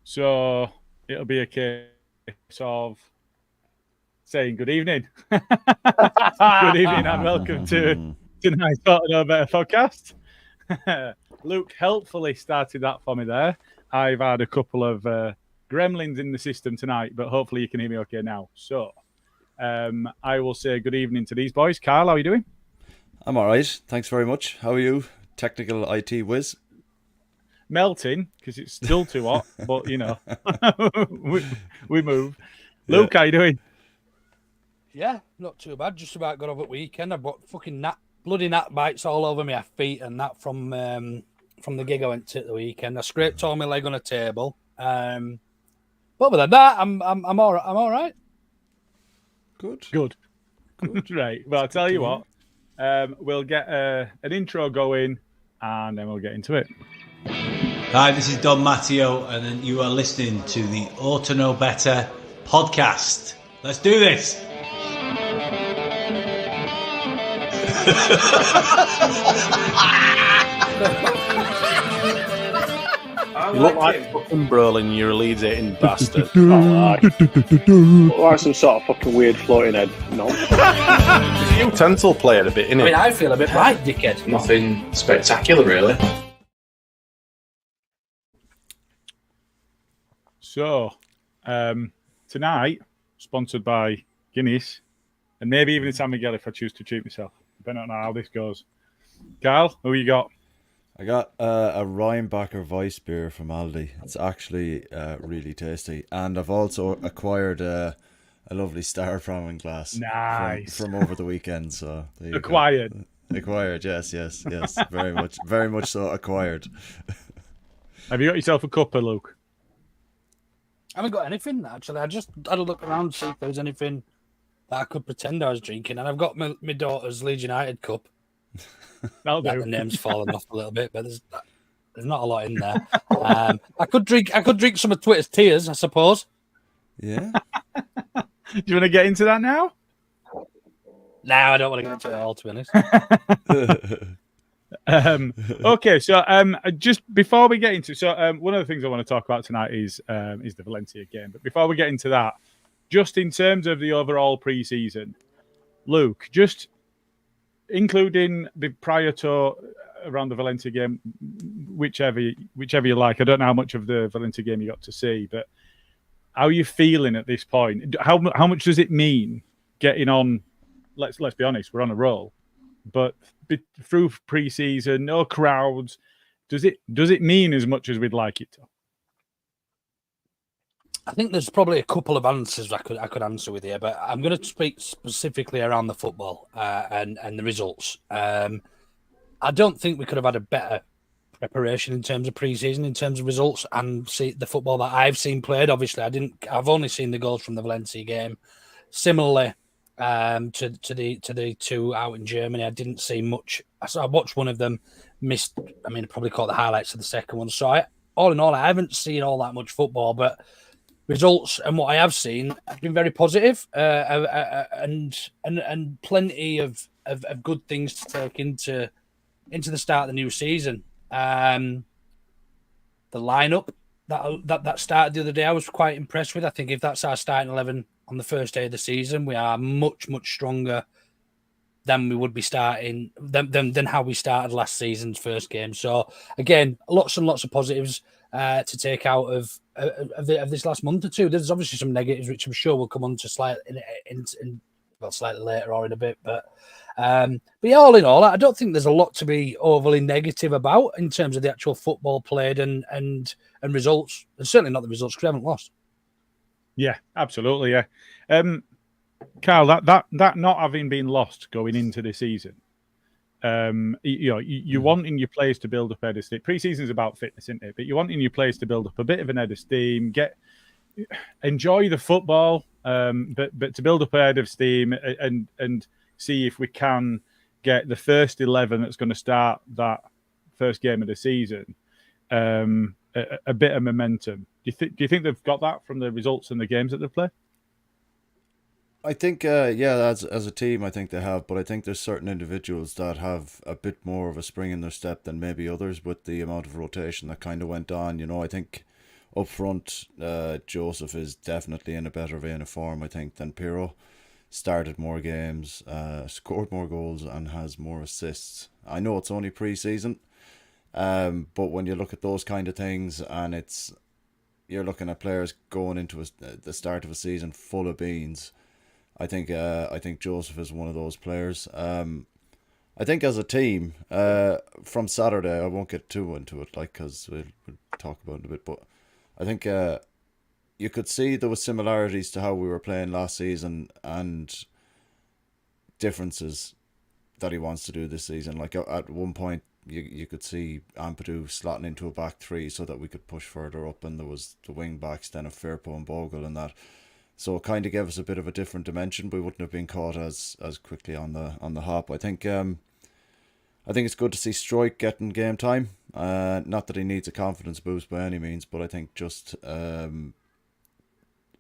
So it'll be a case of saying good evening. Good evening and welcome to tonight's Thought No Better podcast. Luke helpfully started that for me there. I've had a couple of gremlins in the system tonight, but hopefully you can hear me okay now. So I will say good evening to these boys. Karl, how are you doing? I'm all right. Thanks very much. How are you, technical IT whiz? Melting because it's still too hot, but you know, we move. Yeah. Luke, how you doing? Yeah, not too bad. Just about got over the weekend. I've got fucking bloody gnat bites all over my feet and that from the gig I went to at the weekend. I scraped all my leg on a table. But other than that, I'm all right. I'm all right. Good. Right. Well, I'll tell you what. We'll get an intro going, and then we'll get into it. Hi, this is Don Matteo, and you are listening to the Ought to Know Better podcast. Let's do this. You look like fucking Brolin, you're a Leeds eating bastard. Look like some sort of fucking weird floating head. No. You utensil player a bit, innit? I mean, I feel a bit right, dickhead. Nothing spectacular, really. So, tonight, sponsored by Guinness, and maybe even a San Miguel if I choose to treat myself. Depending on how this goes. Karl, who you got? I got a Rheinbacher Weiss beer from Aldi. It's actually really tasty. And I've also acquired a lovely Star Prawn glass from over the weekend. So there you Acquired. Go. Acquired, yes. Very much so acquired. Have you got yourself a cuppa, Luke? I haven't got anything, actually. I just had a look around to see if there was anything that I could pretend I was drinking. And I've got my daughter's Leeds United cup. That'll do. The name's fallen off a little bit, but there's not a lot in there. I could drink some of Twitter's tears, I suppose. Yeah. Do you want to get into that now? No, I don't want to get into it all, to be honest. Okay, so just before we get into one of the things I want to talk about tonight is the Valencia game. But before we get into that, just in terms of the overall preseason, Luke, just including the prior to around the Valencia game, whichever you like. I don't know how much of the Valencia game you got to see, but how are you feeling at this point? How much does it mean getting on? Let's be honest, we're on a roll, but through preseason, no crowds. Does it mean as much as we'd like it to? I think there's probably a couple of answers I could answer with here, but I'm going to speak specifically around the football and the results. I don't think we could have had a better preparation in terms of pre-season, in terms of results, and see the football that I've seen played. Obviously, I've only seen the goals from the Valencia game. Similarly to the two out in Germany, I didn't see much. I watched one of them, missed. I mean, I probably caught the highlights of the second one. So all in all, I haven't seen all that much football, but results and what I have seen have been very positive, and plenty of good things to take into the start of the new season. The lineup that started the other day, I was quite impressed with. I think if that's our starting 11 on the first day of the season, we are much strnger than we would be starting than how we started last season's first game. So again, lots and lots of positives to take out of this last month or two. There's obviously some negatives, which I'm sure we'll come on to slightly later or in a bit. But yeah, all in all, I don't think there's a lot to be overly negative about in terms of the actual football played and results, and certainly not the results because we haven't lost. Yeah, absolutely. Yeah, Karl, that not having been lost going into the season. You're wanting your players to build up head of steam. Pre-season is about fitness, isn't it? But you're wanting your players to build up a bit of an head of steam, enjoy the football, but to build up a head of steam and see if we can get the first 11 that's going to start that first game of the season a bit of momentum. Do you think they've got that from the results and the games that they've played? I think, as a team, I think they have, but I think there's certain individuals that have a bit more of a spring in their step than maybe others with the amount of rotation that kind of went on. You know, I think up front, Joseph is definitely in a better vein of form, I think, than Pirro. Started more games, scored more goals, and has more assists. I know it's only pre-season, but when you look at those kind of things, and you're looking at players going into the start of a season full of beans. I think Joseph is one of those players. I think as a team, from Saturday, I won't get too into it, because we'll talk about it a bit, but I think you could see there were similarities to how we were playing last season and differences that he wants to do this season. Like at one point, you could see Ampadu slotting into a back three so that we could push further up, and there was the wing backs then of Firpo and Bogle and that. So it kind of gave us a bit of a different dimension. We wouldn't have been caught as quickly on the hop. I think it's good to see Struijk getting game time. Not that he needs a confidence boost by any means, but I think just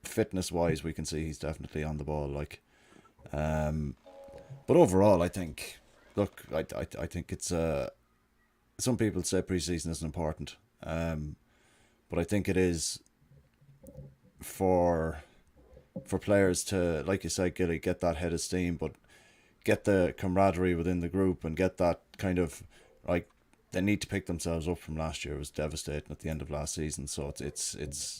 fitness wise, we can see he's definitely on the ball. But overall, I think, look, I think it's some people say preseason isn't important, but I think it is for players to, like you said, Gilly, get that head of steam, but get the camaraderie within the group and get that kind of, like, they need to pick themselves up from last year. It was devastating at the end of last season, so it's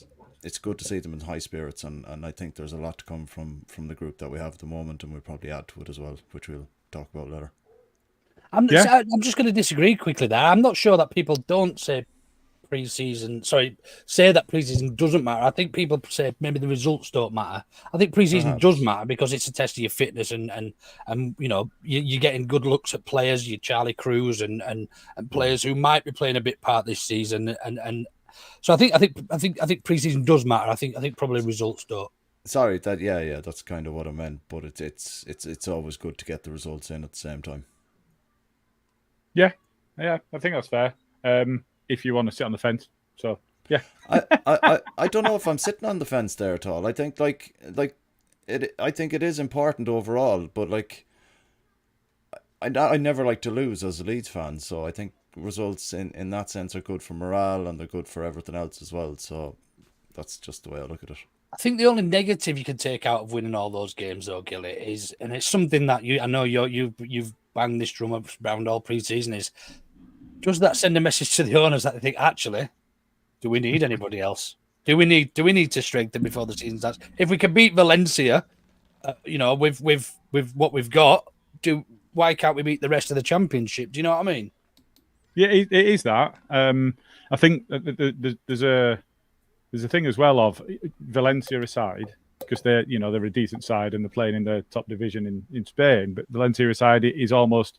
good to see them in high spirits, and I think there's a lot to come from the group that we have at the moment, and we'll probably add to it as well, which we'll talk about later. I'm just going to disagree quickly there. I'm not sure that people don't say that preseason doesn't matter. I think people say maybe the results don't matter. I think preseason does matter because it's a test of your fitness and you know, you're getting good looks at players, your Charlie Cruz and players who might be playing a bit part this season, and so I think preseason does matter. I think probably results don't. Sorry, that's kind of what I meant, but it's always good to get the results in at the same time. Yeah, I think that's fair. If you want to sit on the fence, so yeah. I don't know if I'm sitting on the fence there at all. I think I think it is important overall, but I never like to lose as a Leeds fan, so I think results in that sense are good for morale and they're good for everything else as well. So that's just the way I look at it. I think the only negative you can take out of winning all those games, though, Gilly, is, and it's something that I know you've banged this drum around all pre-season, is does that send a message to the owners that they think, actually, do we need anybody else? Do we need to strengthen before the season starts? If we can beat Valencia, with what we've got, why can't we beat the rest of the championship? Do you know what I mean? Yeah, it is that. I think there's a thing as well of Valencia aside, because they're a decent side and they're playing in the top division in Spain. But Valencia aside, it is almost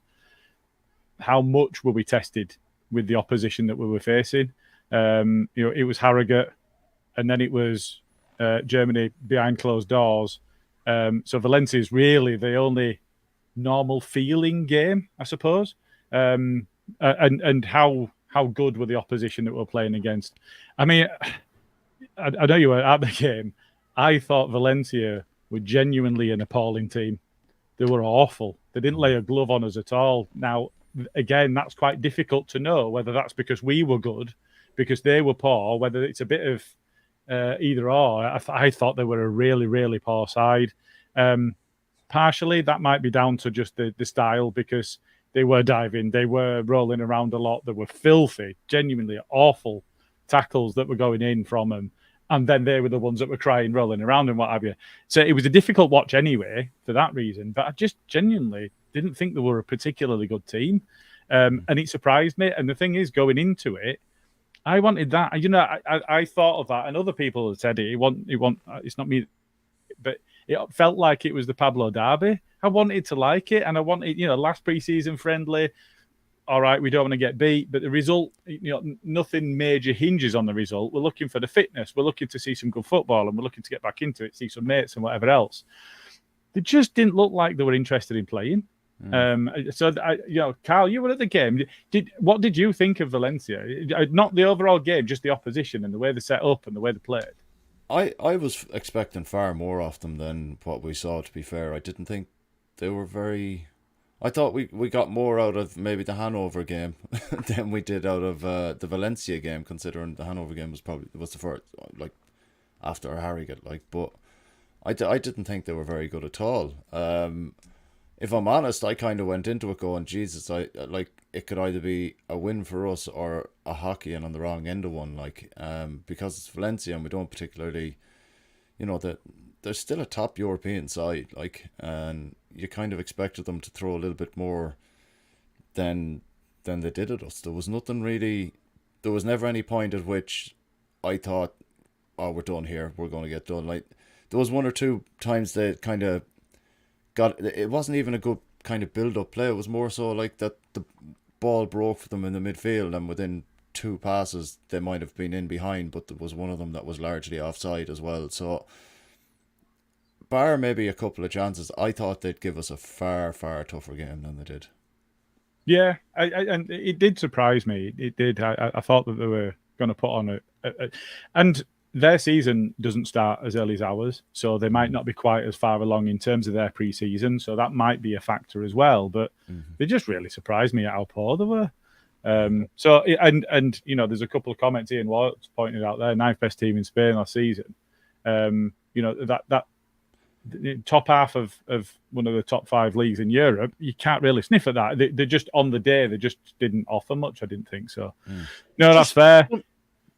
how much were we tested with the opposition that we were facing. It was Harrogate, and then it was Germany behind closed doors. So Valencia is really the only normal feeling game, I suppose. And how good were the opposition that we're playing against? I mean, I know you were at the game. I thought Valencia were genuinely an appalling team. They were awful. They didn't lay a glove on us at all. Now, again, that's quite difficult to know whether that's because we were good, because they were poor, whether it's a bit of either or. I thought they were a really, really poor side. Partially, that might be down to just the style, because they were diving, they were rolling around a lot, they were filthy, genuinely awful tackles that were going in from them. And then they were the ones that were crying, rolling around and what have you. So it was a difficult watch anyway for that reason. But I just genuinely didn't think they were a particularly good team. And it surprised me. And the thing is, going into it, I wanted that. I thought of that, and other people have said it. It's not me, but it felt like it was the Pablo derby. I wanted to like it, and I wanted, last pre-season friendly. All right, we don't want to get beat, but the result, nothing major hinges on the result. We're looking for the fitness. We're looking to see some good football, and we're looking to get back into it, see some mates and whatever else. They just didn't look like they were interested in playing. Karl, you were at the game. What did you think of Valencia? Not the overall game, just the opposition and the way they set up and the way they played. I was expecting far more of them than what we saw, to be fair. I didn't think they were very... I thought we got more out of maybe the Hanover game than we did out of the Valencia game, considering the Hanover game was the first, like, after Harrogate, like, but I didn't think they were very good at all. If I'm honest, I kind of went into it going, Jesus, it could either be a win for us or a hockey and on the wrong end of one, like, because it's Valencia and we don't particularly, they're still a top European side, like, and you kind of expected them to throw a little bit more than they did at us. There was nothing really, there was never any point at which I thought, oh, we're done here, we're going to get done. Like, there was one or two times they kind of it wasn't even a good kind of build-up play. It was more so like that the ball broke for them in the midfield, and within 2 passes they might have been in behind, but there was one of them that was largely offside as well. So bar maybe a couple of chances, I thought they'd give us a far, far tougher game than they did. Yeah, and it did surprise me. It did. I thought that they were going to put on and their season doesn't start as early as ours, so they might not be quite as far along in terms of their pre-season, so that might be a factor as well. But they just really surprised me at how poor they were. So there's a couple of comments Ian Watts pointed out there, 9th best team in Spain last season. That the top half of one of the top 5 leagues in Europe, you can't really sniff at that. They just, on the day, they just didn't offer much, I didn't think so. No, that's fair.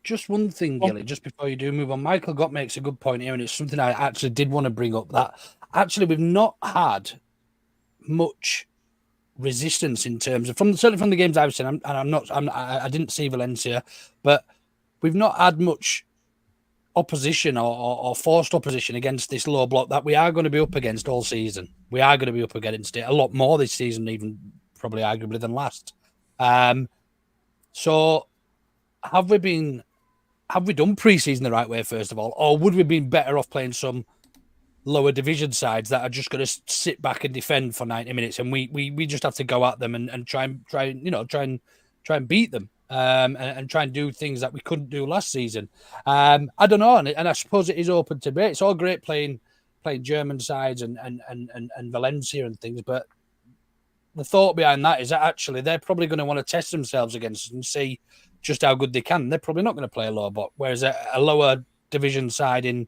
Just one thing, Gilly, just before you do move on. Michael Gott makes a good point here, and it's something I actually did want to bring up, that actually we've not had much resistance in terms of, certainly from the games I've seen, I didn't see Valencia, but we've not had much opposition or forced opposition against this low block that we are going to be up against all season. We are going to be up against it a lot more this season, even probably arguably than last. So have we done pre-season the right way, first of all, or would we have been better off playing some lower division sides that are just going to sit back and defend for 90 minutes, and we just have to go at them and try and beat them, and try and do things that we couldn't do last season. I don't know, and I suppose it is open to debate. It's all great playing German sides and Valencia and things, but the thought behind that is that actually they're probably going to want to test themselves against us and see just how good they can. They're probably not going to play a low block, whereas a lower division side in,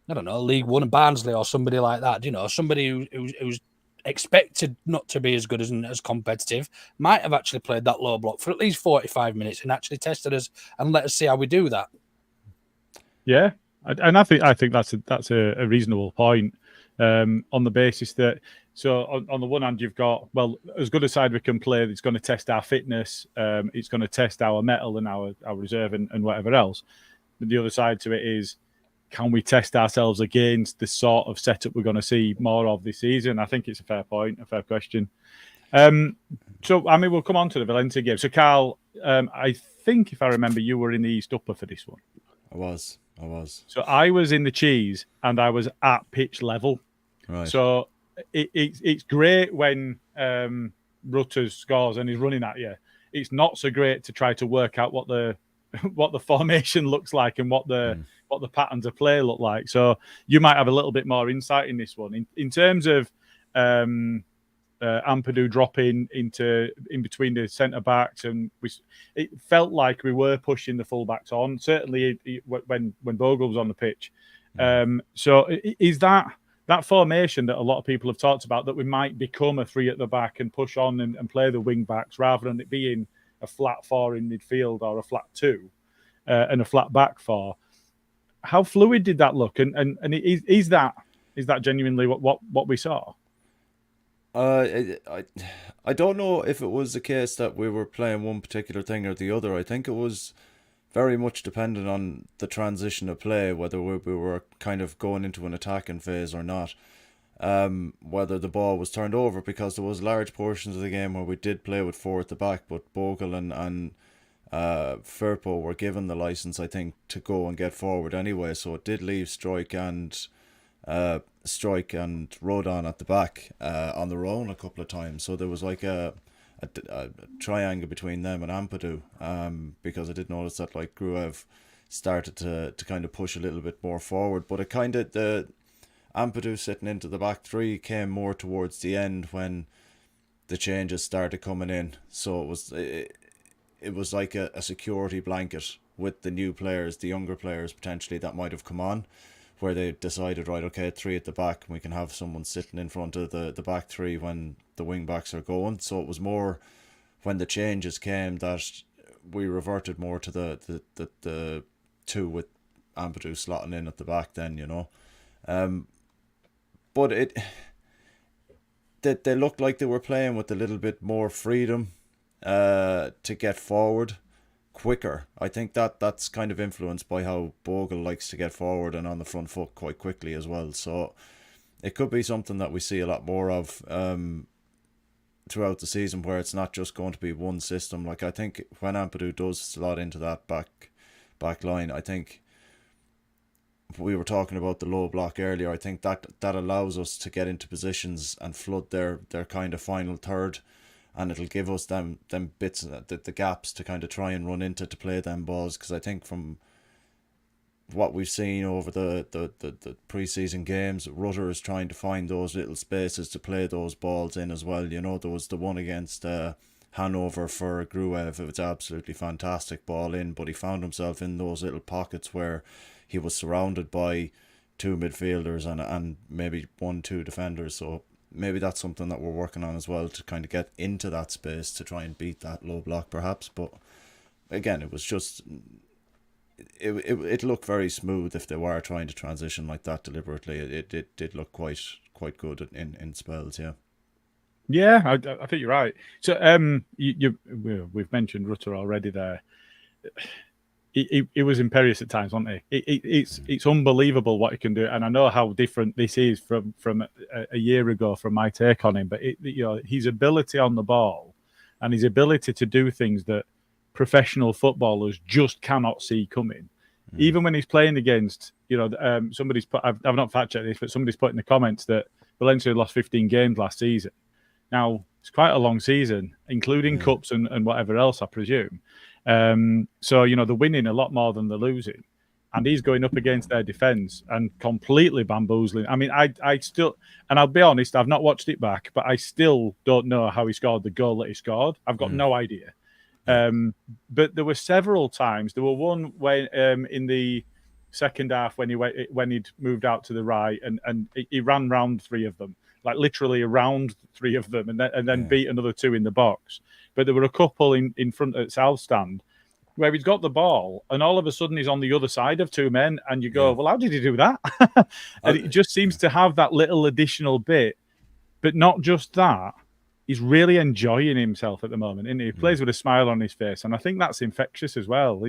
I don't know, League One, Barnsley or somebody like that, somebody who's expected not to be as good as competitive, might have actually played that low block for at least 45 minutes and actually tested us and let us see how we do that. Yeah, and I think that's a reasonable point, on the basis that, so on the one hand, you've got, well, as good a side we can play, it's going to test our fitness, it's going to test our mettle and our reserve and whatever else. But the other side to it is, can we test ourselves against the sort of setup we're going to see more of this season? I think it's a fair point, a fair question. So, I mean, we'll come on to the Valencia game. So, Karl, I think if I remember, you were in the East Upper for this one. I was. So I was in the cheese and I was at pitch level. Right. So it's great when Rutter scores and he's running at you. It's not so great to try to work out what the formation looks like and what the patterns of play look like. So you might have a little bit more insight in this one. In terms of Ampadu dropping in between the centre backs, and it felt like we were pushing the full backs on. Certainly when Bogle was on the pitch. So is that formation that a lot of people have talked about, that we might become a 3 at the back and push on and play the wing backs rather than it being a flat 4 in midfield or a flat 2 and a flat back 4? How fluid did that look? And is that genuinely what we saw? I don't know if it was the case that we were playing one particular thing or the other. I think it was very much dependent on the transition of play, whether we were kind of going into an attacking phase or not, whether the ball was turned over, because there was large portions of the game where we did play with 4 at the back, but Bogle and Firpo were given the license, I think, to go and get forward anyway, so it did leave Strike and Rodon at the back on their own a couple of times. So there was like a triangle between them and Ampadu, because I did notice that like Gruev started to kind of push a little bit more forward. But it kind of, the Ampadu sitting into the back three came more towards the end when the changes started coming in. So it was like a security blanket with the new players, the younger players potentially that might have come on, where they decided, right, okay, 3 at the back, and we can have someone sitting in front of the back three when the wing backs are going. So it was more when the changes came that we reverted more to the 2 with Ampadu slotting in at the back then, you know. But they looked like they were playing with a little bit more freedom to get forward quicker. I think that's kind of influenced by how Bogle likes to get forward and on the front foot quite quickly as well. So it could be something that we see a lot more of throughout the season, where it's not just going to be one system. Like, I think when Ampadu does slot into that back line, I think we were talking about the low block earlier. I think that allows us to get into positions and flood their kind of final third, and it'll give us them bits, the gaps to kind of try and run into to play them balls. Because I think from what we've seen over the pre-season games, Rutter is trying to find those little spaces to play those balls in as well. You know, there was the one against Hanover for Gruev. It was absolutely fantastic ball in, but he found himself in those little pockets where he was surrounded by 2 midfielders and maybe 1-2 defenders. So maybe that's something that we're working on as well, to kind of get into that space to try and beat that low block perhaps. But again, it was just, it looked very smooth if they were trying to transition like that deliberately. It did look quite good in spells, yeah. Yeah, I think you're right. So we've mentioned Rutter already there. He was imperious at times, wasn't he? It's unbelievable what he can do, and I know how different this is from a year ago from my take on him. But his ability on the ball and his ability to do things that professional footballers just cannot see coming. Even when he's playing against, somebody's put, I've not fact checked this, but somebody's put in the comments that Valencia lost 15 games last season. Now, it's quite a long season, including cups and whatever else, I presume. So, they're winning a lot more than they're losing. And he's going up against their defence and completely bamboozling. I mean, I still, and I'll be honest, I've not watched it back, but I still don't know how he scored the goal that he scored. I've got no idea. But there were several times. There were one when in the second half when he'd moved out to the right and he ran round 3 of them, like literally around 3 of them, and then beat another 2 in the box. But there were a couple in front at South Stand where he's got the ball and all of a sudden he's on the other side of 2 men, and you go, well, how did he do that? And it just seems to have that little additional bit. But not just that, he's really enjoying himself at the moment, isn't he? He plays with a smile on his face, and I think that's infectious as well.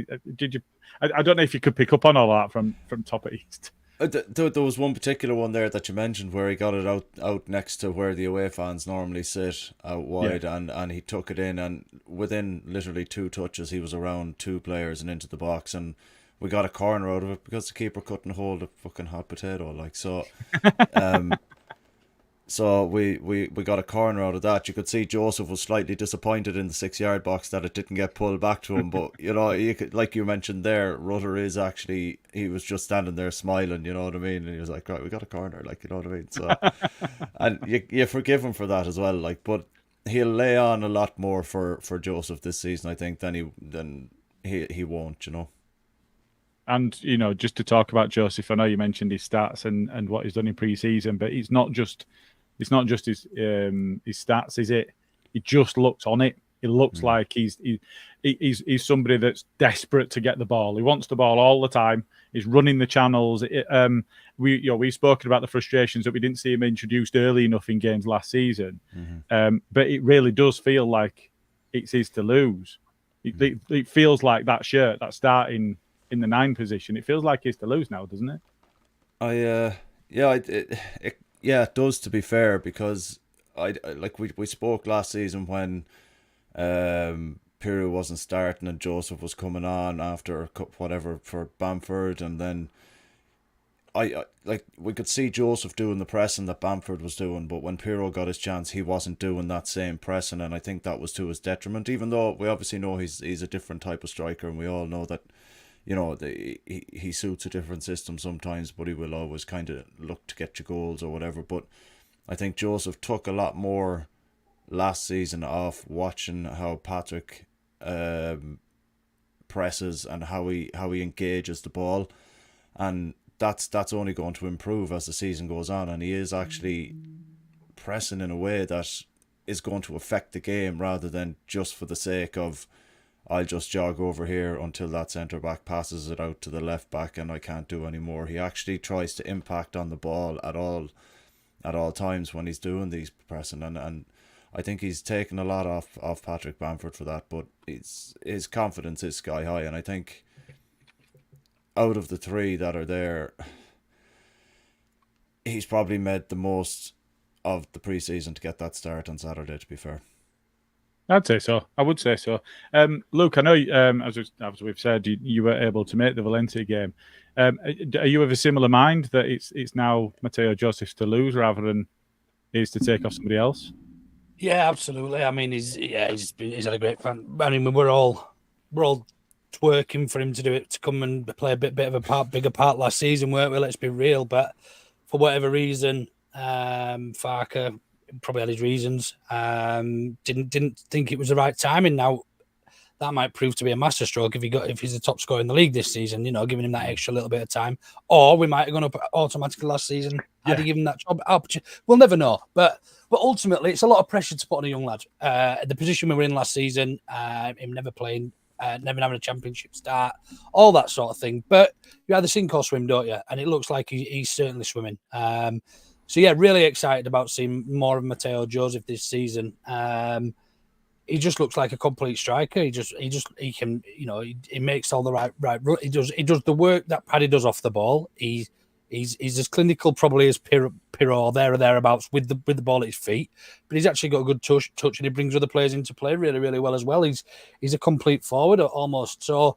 I don't know if you could pick up on all that from Top East. There was one particular one there that you mentioned where he got it out next to where the away fans normally sit out wide, and he took it in, and within literally 2 touches he was around 2 players and into the box, and we got a corner out of it because the keeper couldn't hold a fucking hot potato, like so. So we got a corner out of that. You could see Joseph was slightly disappointed in the 6-yard box that it didn't get pulled back to him. But, you could, like you mentioned there, Rutter is actually, he was just standing there smiling, you know what I mean? And he was like, right, we got a corner, like, you know what I mean? So, and you forgive him for that as well, like, but he'll lay on a lot more for Joseph this season, I think, than he won't, you know. And, just to talk about Joseph, I know you mentioned his stats and what he's done in pre-season, but it's not just his stats, is it? He just looks on it. It looks like he's somebody that's desperate to get the ball. He wants the ball all the time. He's running the channels. We've spoken about the frustrations that we didn't see him introduced early enough in games last season. But it really does feel like it's his to lose. It feels like that shirt, that starting in the 9 position, it feels like it's to lose now, doesn't it? It does, to be fair, because we spoke last season when Piru wasn't starting and Joseph was coming on after whatever for Bamford, and then we could see Joseph doing the pressing that Bamford was doing, but when Piru got his chance, he wasn't doing that same pressing, and I think that was to his detriment. Even though we obviously know he's a different type of striker, and we all know that he suits a different system sometimes, but he will always kind of look to get you goals or whatever. But I think Joseph took a lot more last season off watching how Patrick presses and how he engages the ball, and that's only going to improve as the season goes on, and he is actually pressing in a way that is going to affect the game rather than just for the sake of I'll just jog over here until that centre back passes it out to the left back and I can't do any more. He actually tries to impact on the ball at all times when he's doing these pressing, and I think he's taken a lot off Patrick Bamford for that, but his confidence is sky high, and I think out of the three that are there, he's probably made the most of the pre-season to get that start on Saturday, to be fair. I'd say so. I would say so. Luke, I know, as we've said, you were able to make the Valencia game. Are you of a similar mind that it's now Mateo Joseph to lose rather than is to take off somebody else? Yeah, absolutely. I mean, he's had a great fan. I mean, we're all twerking for him to do it, to come and play a bit of a bigger part last season, weren't we? Let's be real. But for whatever reason, Farker probably had his reasons. Didn't think it was the right timing. Now that might prove to be a masterstroke if he's the top scorer in the league this season. Giving him that extra little bit of time, or we might have gone up automatically last season. Had he given that job opportunity? We'll never know. But ultimately, it's a lot of pressure to put on a young lad. The position we were in last season, him never playing, never having a championship start, all that sort of thing. But you either sink or swim, don't you? And it looks like he's certainly swimming. So yeah, really excited about seeing more of Mateo Joseph this season. He just looks like a complete striker. He can, he makes all the right. He does the work that Paddy does off the ball. He's as clinical probably as Pirro there or thereabouts with the ball at his feet, but he's actually got a good touch and he brings other players into play really, really well as well. He's a complete forward almost. So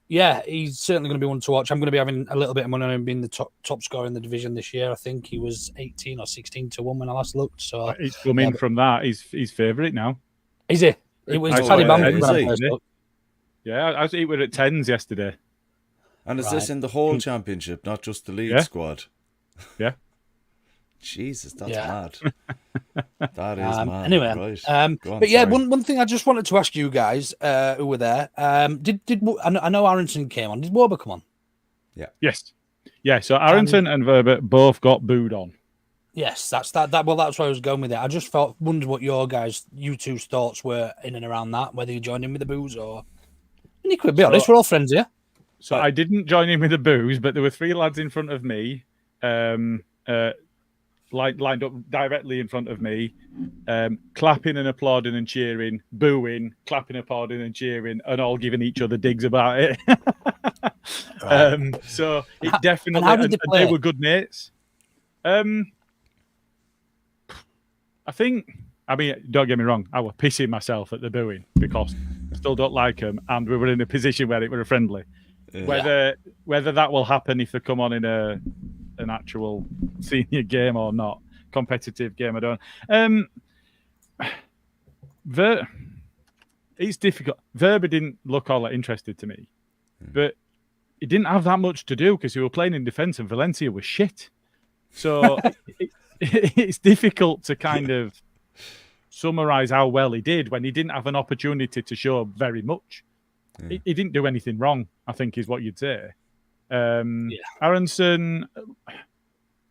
yeah, he's certainly going to be one to watch. I'm going to be having a little bit of money on him being the top scorer in the division this year. I think he was 18 or 16 to 1 when I last looked. So he's come in from that. He's favourite now. Is he? It was Paddy Bamford. Yeah, we were at 10s yesterday. And is this in the whole championship, not just the league squad? Yeah. Jesus, that's mad. That is mad. Anyway, right. But yeah, one thing I just wanted to ask you guys who were there. Did I know Aronson came on? Did Wober come on? Yeah. Yes. Yeah. So Aronson and Verbert both got booed on. Yes, that's that. Well, that's where I was going with it. I just wondered what you two's thoughts were in and around that. Whether you joined in with the boos or. And you could be honest, we're all friends here. So I didn't join in with the boos, but there were three lads in front of me, lined up directly in front of me, clapping and applauding and cheering, booing, clapping, applauding and cheering, and all giving each other digs about it. So it definitely, and they were good mates. I mean, don't get me wrong, I was pissing myself at the booing because I still don't like them, and we were in a position where it were friendly. Whether that will happen if they come on in an actual senior game or not, competitive game, I don't. It's difficult. Verba didn't look all that interested to me, but he didn't have that much to do because he were playing in defence and Valencia was shit. So it's difficult to kind of summarise how well he did when he didn't have an opportunity to show very much. He didn't do anything wrong, I think, is what you'd say. Aronson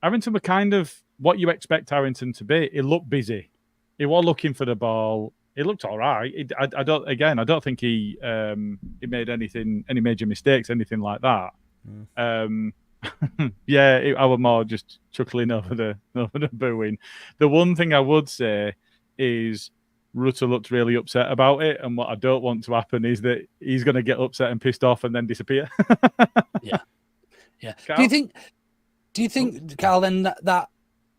were kind of what you expect Aronson to be. He looked busy. He was looking for the ball. He looked all right. I don't think he made any major mistakes, anything like that. I was more just chuckling over the booing. The one thing I would say is Rutter looked really upset about it, and what I don't want to happen is that he's going to get upset and pissed off and then disappear. Yeah. Karl? Do you think, Karl? Then that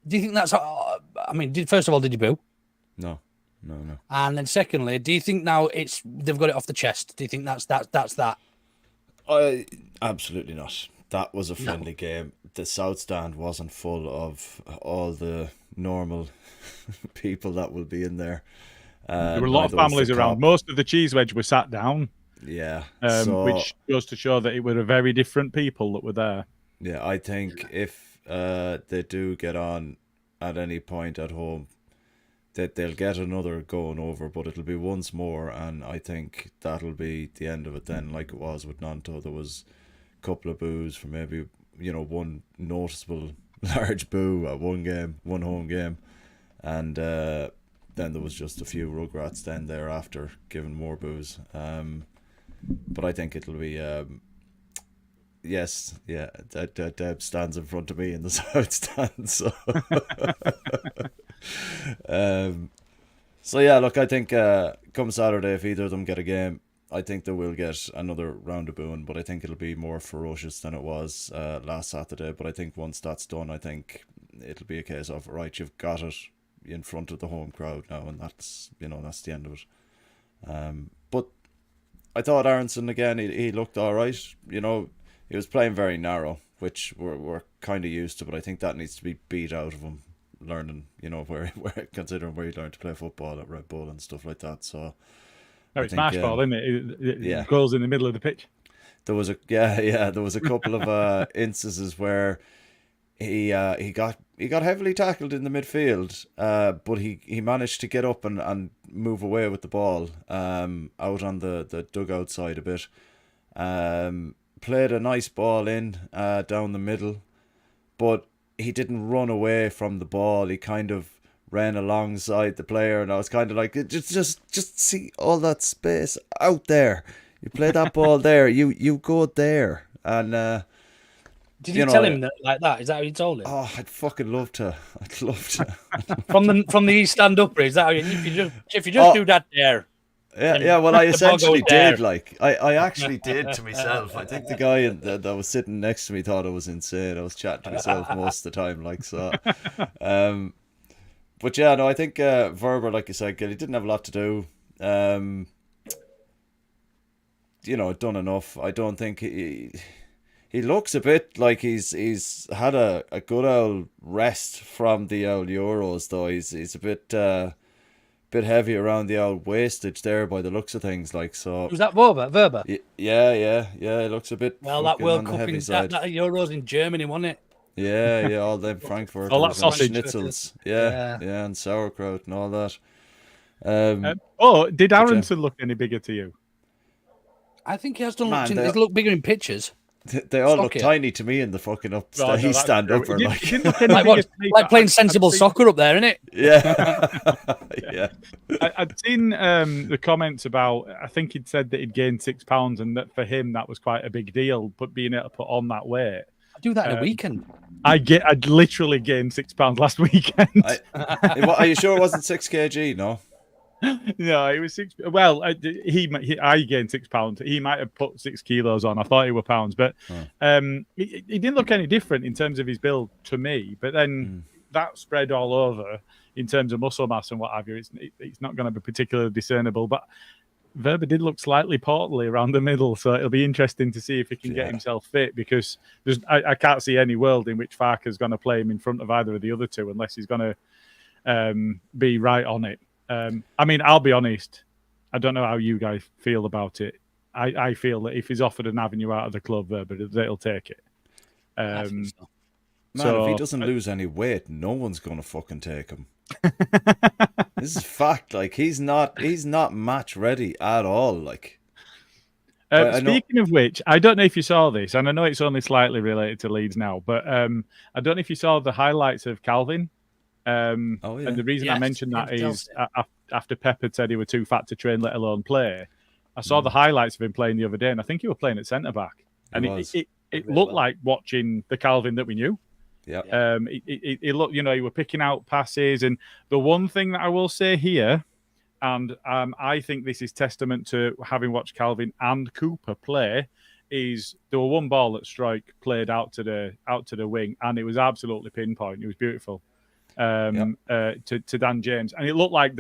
do you think that's? I mean, first of all, did you boo? No. And then, secondly, do you think now they've got it off the chest? Do you think that's that? Absolutely not. That was a friendly game. The South Stand wasn't full of all the normal people that will be in there. There were a lot of families around. Most of the cheese wedge were sat down. Yeah. Which goes to show that it were a very different people that were there. Yeah, I think if they do get on at any point at home, that they'll get another going over, but it'll be once more, and I think that'll be the end of it then, like it was with Nanto. There was a couple of boos for maybe, one noticeable large boo at one home game, and then there was just a few rugrats then thereafter giving more boos. But I think it'll be yes, yeah. Deb stands in front of me in the south stand, so. So yeah, look, I think come Saturday, if either of them get a game, I think they will get another round of booing, but I think it'll be more ferocious than it was last Saturday. But I think once that's done, I think it'll be a case of, right, you've got it in front of the home crowd now, and that's that's the end of it. But I thought Aronson again, he looked all right. He was playing very narrow, which we're kind of used to, but I think that needs to be beat out of him. Learning, where considering where he learned to play football at Red Bull and stuff like that. So, it's smash ball, isn't it? Yeah, goes in the middle of the pitch. There was a couple of instances where he got heavily tackled in the midfield, but he managed to get up and move away with the ball out on the dugout side a bit. Played a nice ball in down the middle, but he didn't run away from the ball. He kind of ran alongside the player, and I was kind of like, just see all that space out there. You play that ball there. You go there. And did you tell him that like that? Is that how you told him? Oh, I'd fucking love to. I'd love to. from the East Stand Up, is that how if you just do that there? Yeah. Well, I essentially did. Like, I actually did to myself. I think the guy that was sitting next to me thought I was insane. I was chatting to myself most of the time, like so. But yeah, no, I think Verber, like you said, Gilly, didn't have a lot to do. Done enough. I don't think he looks a bit like he's had a good old rest from the old Euros, though. He's a bit heavy around the old wastage there by the looks of things, like so. Was that Verber? Yeah. It looks a bit. Well, that World Cup in that Euros in Germany, wasn't it? Yeah, all them Frankfurt. All that sausage, schnitzels. Yeah, and sauerkraut and all that. Did Aronson look any bigger to you? I think he has done. He's looked bigger in pictures. They all look tiny to me in the fucking stand up. Like playing sensible soccer up there, isn't it? Yeah. I'd seen the comments about. I think he'd said that he'd gained 6 pounds, and that for him that was quite a big deal. But being able to put on that weight, I do that in a weekend. I'd literally gained 6 pounds last weekend. Are you sure it wasn't 6 kg? No. No, it was 6. Well, I gained 6 pounds. He might have put 6 kilos on. I thought it were pounds, but he didn't look any different in terms of his build to me. But then that spread all over in terms of muscle mass and what have you. It's not going to be particularly discernible. But Verber did look slightly portly around the middle, so it'll be interesting to see if he can get himself fit, because I can't see any world in which Farke's going to play him in front of either of the other two unless he's going to be right on it. I mean, I'll be honest. I don't know how you guys feel about it. I feel that if he's offered an avenue out of the club, but they'll take it. Man, if he doesn't lose any weight, no one's going to fucking take him. This is fact. Like, he's not match ready at all. Like, speaking of which, I don't know if you saw this, and I know it's only slightly related to Leeds now, but I don't know if you saw the highlights of Calvin. And the reason I mentioned that is after Pep had said he were too fat to train, let alone play. I saw the highlights of him playing the other day, and I think he was playing at centre back, and it looked like watching the Calvin that we knew. Yeah. It looked, he were picking out passes, and the one thing that I will say here, and I think this is testament to having watched Calvin and Cooper play, is there were one ball that Struijk played out to the wing, and it was absolutely pinpoint. It was beautiful. To Dan James, and it looked like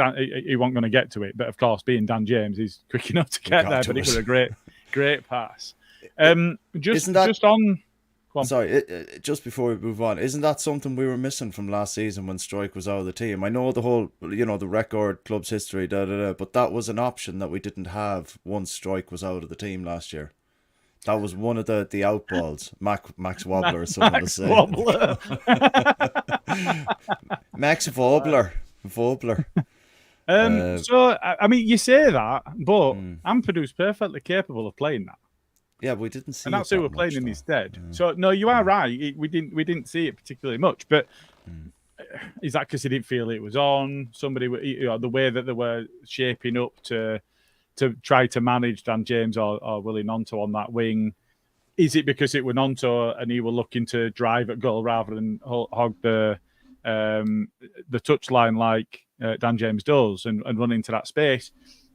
he wasn't going to get to it, but of course, being Dan James, he's quick enough to get there. But it was a great pass. Just on Sorry, just before we move on, isn't that something we were missing from last season when Strike was out of the team? I know the whole, the record, club's history, but that was an option that we didn't have once Strike was out of the team last year. That was one of the outballs. Max Wobbler, as someone was saying. Wobbler. Max Wobbler. So, I mean, you say that, but Ampadu's perfectly capable of playing that. Yeah, we didn't see, and that's who we're playing in his stead. Yeah. So no, you are right. We didn't see it particularly much, but is that because he didn't feel it was on? Somebody, the way that they were shaping up to try to manage Dan James or Willie Nonto on that wing. Is it because it were Nonto and he were looking to drive at goal rather than hog the touchline like Dan James does and run into that space?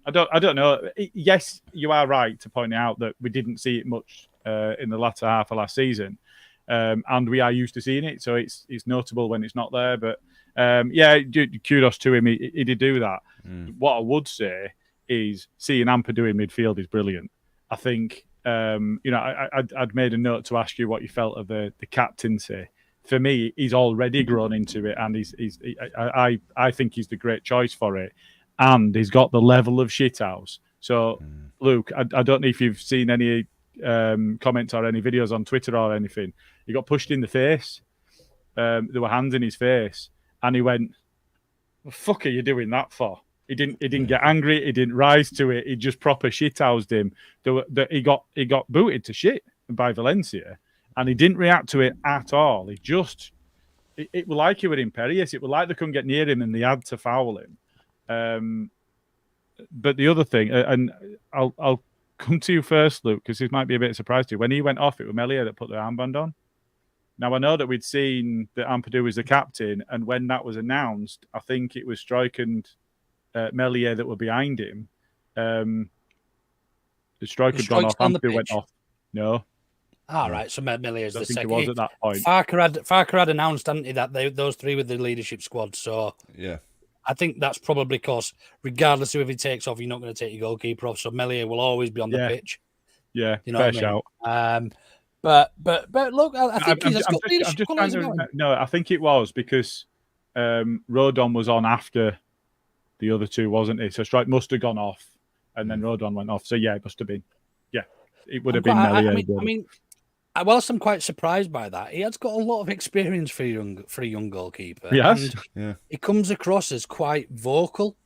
I don't know. Yes, you are right to point out that we didn't see it much in the latter half of last season, and we are used to seeing it, so it's notable when it's not there. But kudos to him. He did do that. What I would say is seeing Ampadu in midfield is brilliant. I think I'd made a note to ask you what you felt of the captaincy. For me, he's already grown into it, and I think he's the great choice for it. And he's got the level of shithouse. So, Luke, I don't know if you've seen any comments or any videos on Twitter or anything. He got pushed in the face. There were hands in his face, and he went, "What the fuck are you doing that for?" He didn't get angry. He didn't rise to it. He just proper shithoused him. He got booted to shit by Valencia, and he didn't react to it at all. He just it was like he was imperious. It was like they couldn't get near him, and they had to foul him. But the other thing, and I'll come to you first, Luke, because this might be a bit of a surprise to you. When he went off, it was Melia that put the armband on. Now, I know that we'd seen that Ampadu was the captain, and when that was announced, I think it was Strike and Melia that were behind him. The Strike had gone off, Ampadu went off. No. All right, so Melia's the second. He was at that point. Farker had announced, hadn't he, that those three were the leadership squad, so... Yeah. I think that's probably because, regardless of if he takes off, you're not going to take your goalkeeper off. So Melia will always be on the pitch. Yeah, you know fair what I mean? But look, I think he's got leadership qualities. No, I think it was because Rodon was on after the other two, wasn't he? So Strike must have gone off, and then Rodon went off. So yeah, it must have been. Yeah, it would have been Melia. I mean, whilst I'm quite surprised by that, he has got a lot of experience for a young goalkeeper. Yes, he comes across as quite vocal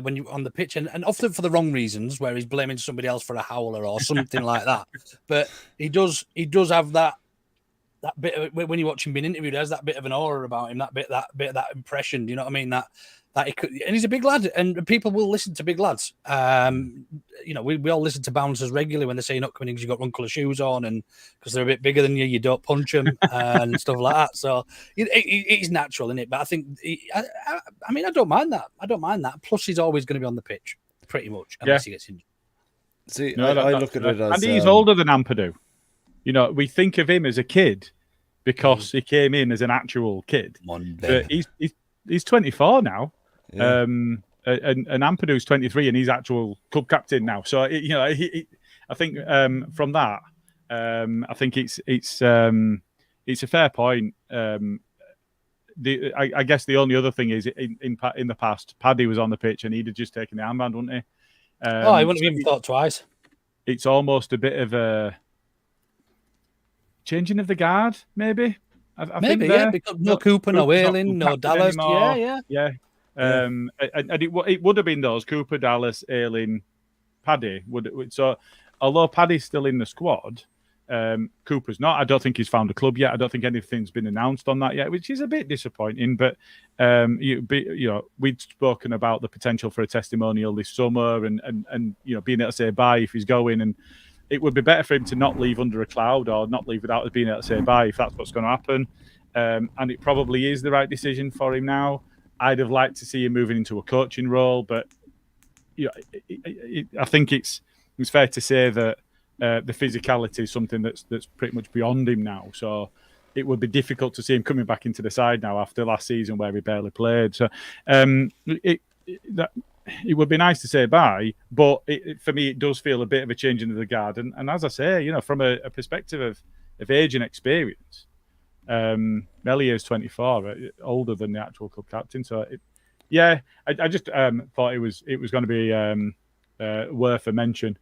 when you on the pitch, and often for the wrong reasons, where he's blaming somebody else for a howler or something like that. But he does have that bit of, when you watch him being interviewed, there's that bit of an aura about him, that bit of that impression. You know what I mean? That he could, and he's a big lad, and people will listen to big lads. We all listen to bouncers regularly when they say you're not coming in because you've got wrong colour shoes on, and because they're a bit bigger than you don't punch them and stuff like that. So it's natural, isn't it? But I think, I don't mind that. I don't mind that. Plus, he's always going to be on the pitch, pretty much, unless he gets injured. See, I look at it as... And he's older than Ampadu. We think of him as a kid because he came in as an actual kid. But he's 24 now. Yeah. And Ampadu's 23 and he's actual club captain now. So I think from that, I think it's a fair point. I guess the only other thing is in the past, Paddy was on the pitch and he'd have just taken the armband, wouldn't he? He wouldn't have even thought twice. It's almost a bit of a changing of the guard, maybe. I think because no Cooper, no Ayling, no Dallas. Yeah. And it would have been those Cooper, Dallas, Ayling, Paddy. So, although Paddy's still in the squad, Cooper's not. I don't think he's found a club yet. I don't think anything's been announced on that yet, which is a bit disappointing. But we'd spoken about the potential for a testimonial this summer, and being able to say bye if he's going, and it would be better for him to not leave under a cloud or not leave without being able to say bye if that's what's going to happen. And it probably is the right decision for him now. I'd have liked to see him moving into a coaching role, but I think it's fair to say that the physicality is something that's pretty much beyond him now. So it would be difficult to see him coming back into the side now after last season where he barely played. So it would be nice to say bye, but for me it does feel a bit of a change into the guard. And as I say, from a perspective of of age and experience. Melior's 24, older than the actual club captain. So, I just thought it was going to be worth a mention.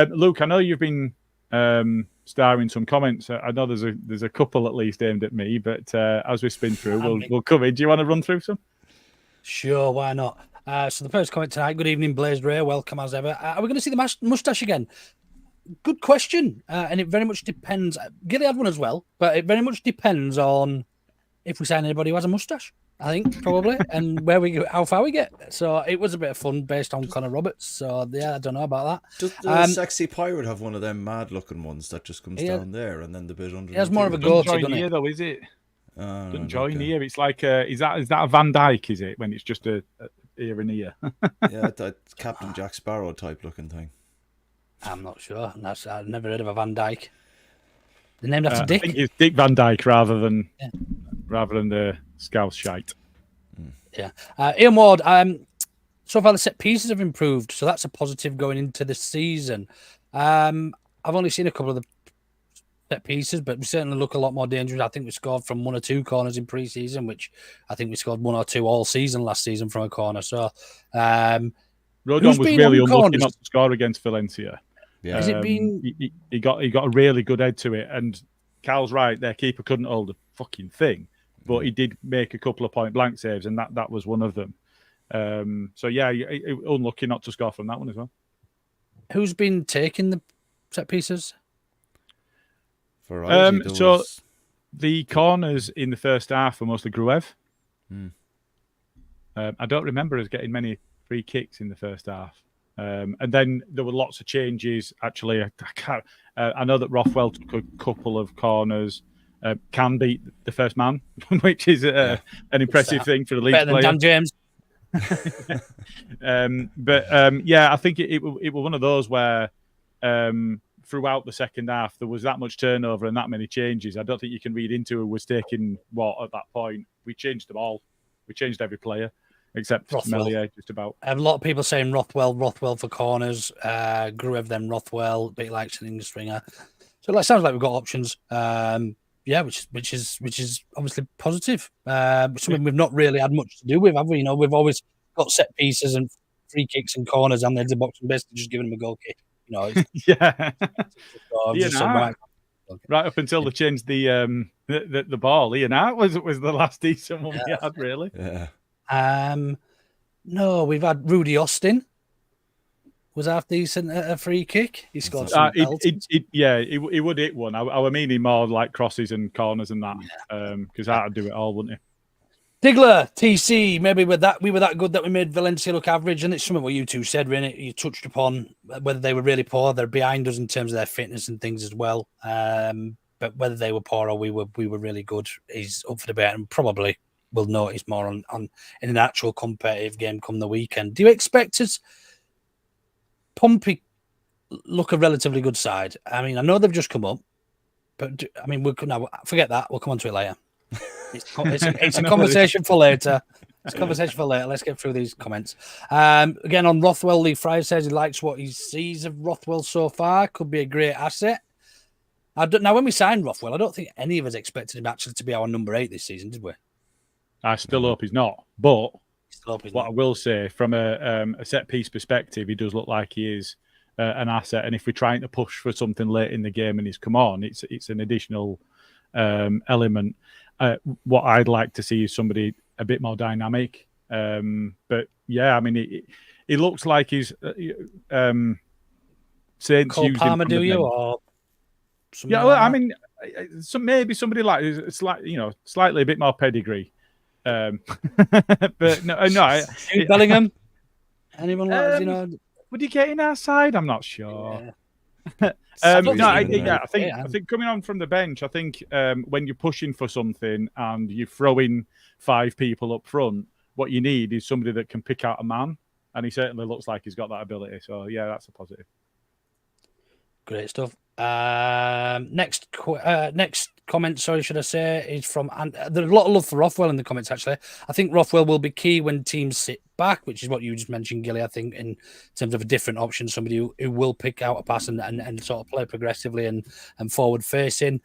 Luke, I know you've been starring some comments. I know there's a couple at least aimed at me, but as we spin through, we'll cover it. Do you want to run through some? Sure, why not? So the first comment tonight. Good evening, Blazed Ray. Welcome as ever. Are we going to see the mustache again? Good question, and it very much depends. Gilly had one as well, but it very much depends on if we sign anybody who has a mustache. I think probably, and how far we get. So it was a bit of fun based on Connor Roberts. So yeah, I don't know about that. Does the sexy pirate have one of them mad-looking ones that just comes down there and then the bit under? He has more of a goatee, doesn't he? Though, is it? Doesn't join okay. here. It's like is that a Van Dyke? Is it when it's just a ear and ear? Yeah, that's Captain Jack Sparrow type looking thing. I'm not sure. I've never heard of a Van Dyke. The name after Dick. I think it's Dick Van Dyke rather than the Scouse shite. Yeah, Ian Ward. So far the set pieces have improved, so that's a positive going into the season. I've only seen a couple of the set pieces, but we certainly look a lot more dangerous. I think we scored from 1 or 2 corners in pre-season, which I think we scored 1 or 2 all season last season from a corner. So Rodon was really unlucky not to score against Valencia. Yeah. Has it been? He got a really good head to it, and Karl's right. Their keeper couldn't hold a fucking thing, but he did make a couple of point blank saves, and that was one of them. So yeah, unlucky not to score from that one as well. Who's been taking the set pieces? So the corners in the first half were mostly Gruev. I don't remember us getting many free kicks in the first half. And then there were lots of changes. Actually, I know that Rothwell took a couple of corners. Can beat the first man, which is an impressive thing for the league player. Dan James. I think it was one of those where throughout the second half there was that much turnover and that many changes. I don't think you can read into who was taking what at that point. We changed them all. We changed every player except Melior, just about. I have a lot of people saying Rothwell for corners, Gruev then Rothwell, bit like sitting the stringer. So it sounds like we've got options. Which is obviously positive. Something we've not really had much to do with, have we? You know, we've always got set pieces and free kicks and corners and the edge of the box and basically just giving them a goal kick. You know, right up until they changed the ball. Ian Hart was the last decent one we had, really. Yeah. No, we've had Rudy Austin. Was half decent at a free kick. He scored some he would hit one. I was meaning more like crosses and corners and that, because Hart would do it all, wouldn't he? Diggler, TC, maybe we were that good that we made Valencia look average, and it's something what you two said, really. You touched upon whether they were really poor. They're behind us in terms of their fitness and things as well. But whether they were poor or we were really good is up for debate, and probably we'll notice more on in an actual competitive game come the weekend. Do you expect us? Pompey look a relatively good side. I mean, I know they've just come up, but I mean, forget that. We'll come on to it later. It's a conversation for later. It's a conversation for later. Let's get through these comments. Again, on Rothwell, Lee Fry says he likes what he sees of Rothwell so far. Could be a great asset. Now, when we signed Rothwell, I don't think any of us expected him actually to be our number 8 this season, did we? I still hope he's not. But I will say, from a set piece perspective, he does look like he is an asset. And if we're trying to push for something late in the game and he's come on, it's an additional element. What I'd like to see is somebody a bit more dynamic. But yeah, I mean, it looks like he's Saints Cole Palmer, do you? Or I mean, maybe somebody like slightly a bit more pedigree. But no. Bellingham. Anyone like would he get in our side? I'm not sure. Yeah. I think coming on from the bench, I think when you're pushing for something and you're throwing 5 people up front, what you need is somebody that can pick out a man, and he certainly looks like he's got that ability. So yeah, that's a positive. Great stuff. Next comment, should I say, is from, and there's a lot of love for Rothwell in the comments, actually. I think Rothwell will be key when teams sit back, which is what you just mentioned, Gilly, I think, in terms of a different option, somebody who will pick out a pass and sort of play progressively and forward-facing.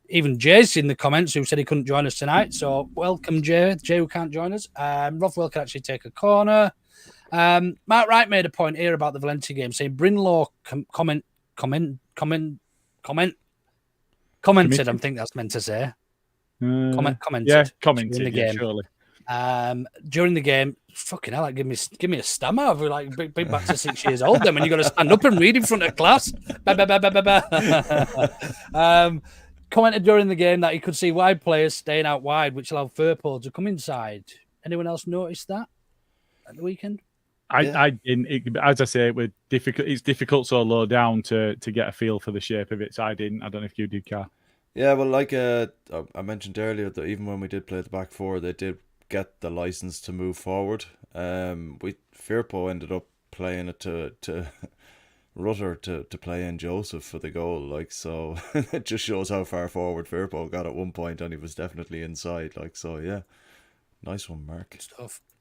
Even Jay's in the comments who said he couldn't join us tonight, so welcome, Jay who can't join us. Rothwell can actually take a corner. Mark Wright made a point here about the Valencia game, saying Brinlaw commented, I think that's meant to say. Commented. Yeah, commented during the game. Surely. During the game, fucking hell, like, give me a stammer. I've like been back to 6 years old then when you got to stand up and read in front of class. Commented during the game that he could see wide players staying out wide, which allowed Firpo to come inside. Anyone else notice that at the weekend? I didn't. As I say, it's difficult so low down to get a feel for the shape of it. So I didn't. I don't know if you did, Karl. Yeah, well, like I mentioned earlier, that even when we did play the back four, they did get the license to move forward. Firpo ended up playing it to Rutter to play in Joseph for the goal. Like, so it just shows how far forward Firpo got at one point, and he was definitely inside. Like, so yeah, nice one, Mark.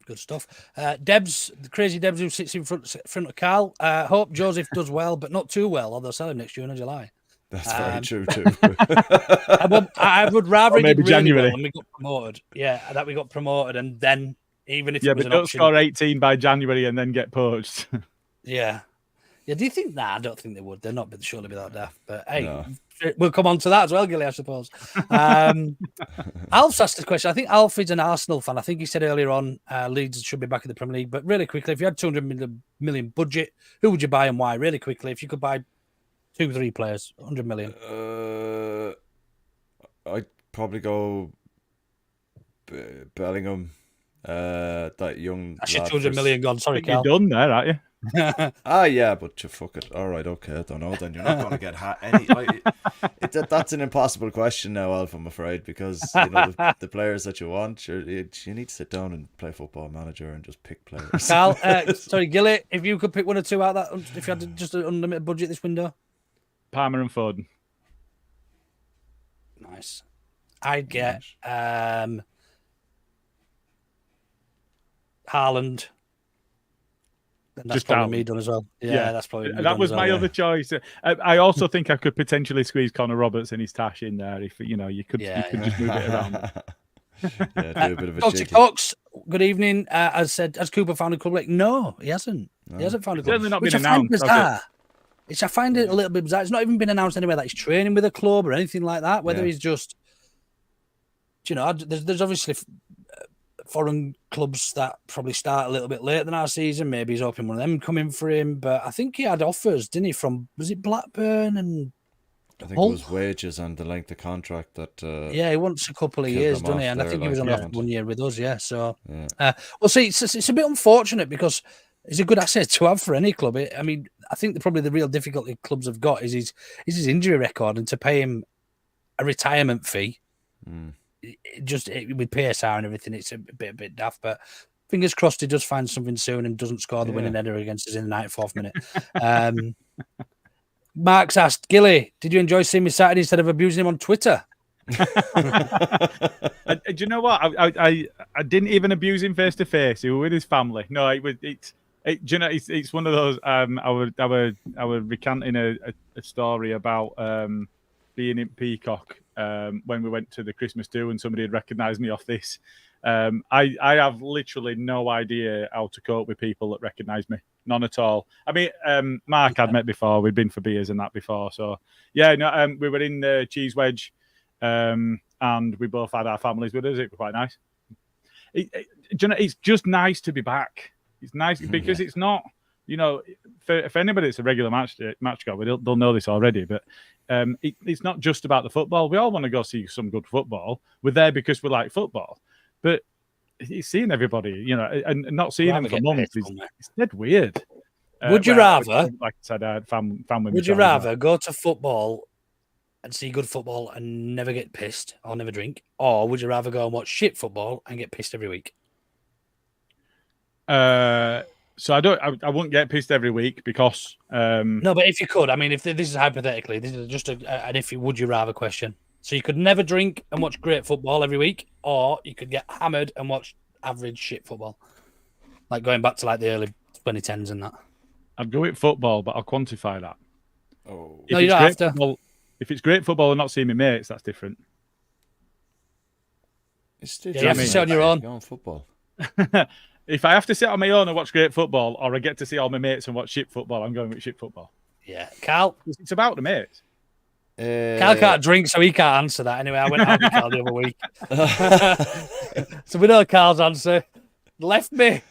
Good stuff. Debs, the crazy Debs who sits in front of Karl. Hope Joseph does well, but not too well, or they'll sell him next June or July. That's very true too. I would rather maybe really January well when we got promoted. Yeah, that we got promoted, and then even if it was but an don't option, score 18 by January and then get poached. Yeah. Do you think? Nah, I don't think they would. They're not surely be that daft. But hey, No. We'll come on to that as well, Gilly, I suppose. Alf's asked this question. I think Alf is an Arsenal fan. I think he said earlier on Leeds should be back in the Premier League. But really quickly, if you had 200 million budget, who would you buy and why? Really quickly, if you could buy 2-3 players, 100 million. I'd probably go Bellingham. That young. That's your 200 million gone. Sorry, You're Karl. done there, aren't you? Yeah, but you fuck it. All right, okay, I don't know. Then you're not going to get any. That's an impossible question now, Alf. I'm afraid, because the players that you want, you need to sit down and play Football Manager and just pick players. Karl, sorry, Gilly, if you could pick one or two out of that, if you had just an unlimited budget this window, Palmer and Foden. Nice. I'd get Haaland. And that's Just probably out. me done as well. Yeah, that's probably me that done was as my well, other choice. I also think I could potentially squeeze Connor Roberts and his tash in there if you could just move it around. Do a bit of a Dr. jiggy. Cox, good evening. Has Cooper found a club? Like, no, he hasn't. He hasn't found a club. Certainly not Which been I find announced, bizarre. I find it a little bit bizarre. It's not even been announced anywhere that he's training with a club or anything like that. Whether he's just, there's obviously foreign clubs that probably start a little bit later than our season. Maybe he's hoping one of them coming for him. But I think he had offers, didn't he, from, was it Blackburn and I think it was wages and the length of contract that. He wants a couple of years, doesn't he? And I think he was only off 1 year with us. Yeah, so well, see, it's a bit unfortunate because he's a good asset to have for any club. I mean, I think probably the real difficulty clubs have got is his injury record, and to pay him a retirement fee, just with PSR and everything, it's a bit daft. But fingers crossed he does find something soon and doesn't score the winning header against us in the 94th minute. Mark's asked, Gilly, did you enjoy seeing me Saturday instead of abusing him on Twitter? Do you know what? I didn't even abuse him face to face. He was with his family. No, it's one of those. I was recanting a story about being in Peacock when we went to the Christmas do, and somebody had recognised me off this. I have literally no idea how to cope with people that recognise me. None at all. I mean, Mark I'd met before. We'd been for beers and that before. So yeah, no, we were in the Cheese Wedge, and we both had our families with us. It was quite nice. It's just nice to be back. It's nice because it's not, for anybody that's a regular match goer, they'll know this already. But it's not just about the football. We all want to go see some good football. We're there because we like football, but it's seeing everybody, and not seeing them for months. It's dead weird. Would you rather, like I said, I had fan with me. Would you rather go to football and see good football and never get pissed or never drink, or would you rather go and watch shit football and get pissed every week? So I wouldn't get pissed every week because no, but if you could, I mean, if this is hypothetically, this is just an if you would you rather question. So you could never drink and watch great football every week, or you could get hammered and watch average shit football. Like going back to like the early 2010s and that. I'd go with football, but I'll quantify that. Oh. No, you don't have to. Football, if it's great football and not seeing my mates, that's different. You have to sit on your own. Go on football. If I have to sit on my own and watch great football, or I get to see all my mates and watch shit football, I'm going with shit football. Yeah. Karl? It's about the mates. Karl can't drink, so he can't answer that. Anyway, I went out with Karl the other week. So we know Karl's answer. Left me.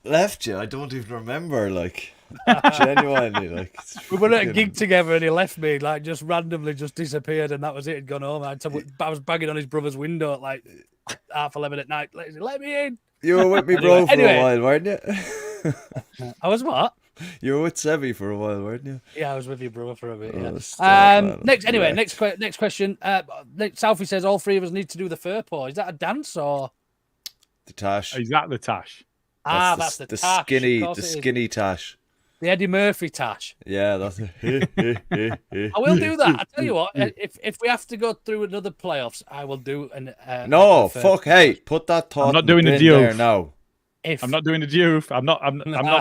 Left you? I don't even remember, like, genuinely. Like, we were at a gig together and he left me, like, just randomly just disappeared, and that was it. He'd gone home. I was banging on his brother's window at like 11:30 at night. Let me in. You were with me, bro, for a while, weren't you? I was what? You were with Sevi for a while, weren't you? Yeah, I was with your brother for a bit. Yeah. Next question. Southie says all three of us need to do the fur paw. Is that a dance or the tash? Is that the tash? That's the tash. Skinny tash. The Eddie Murphy tash. Yeah, that's it. I will do that. I tell you what, if we have to go through another playoffs, I will do an. No, fuck. Hey, put that thought. I'm not doing the there now. I'm not doing the doof. I'm not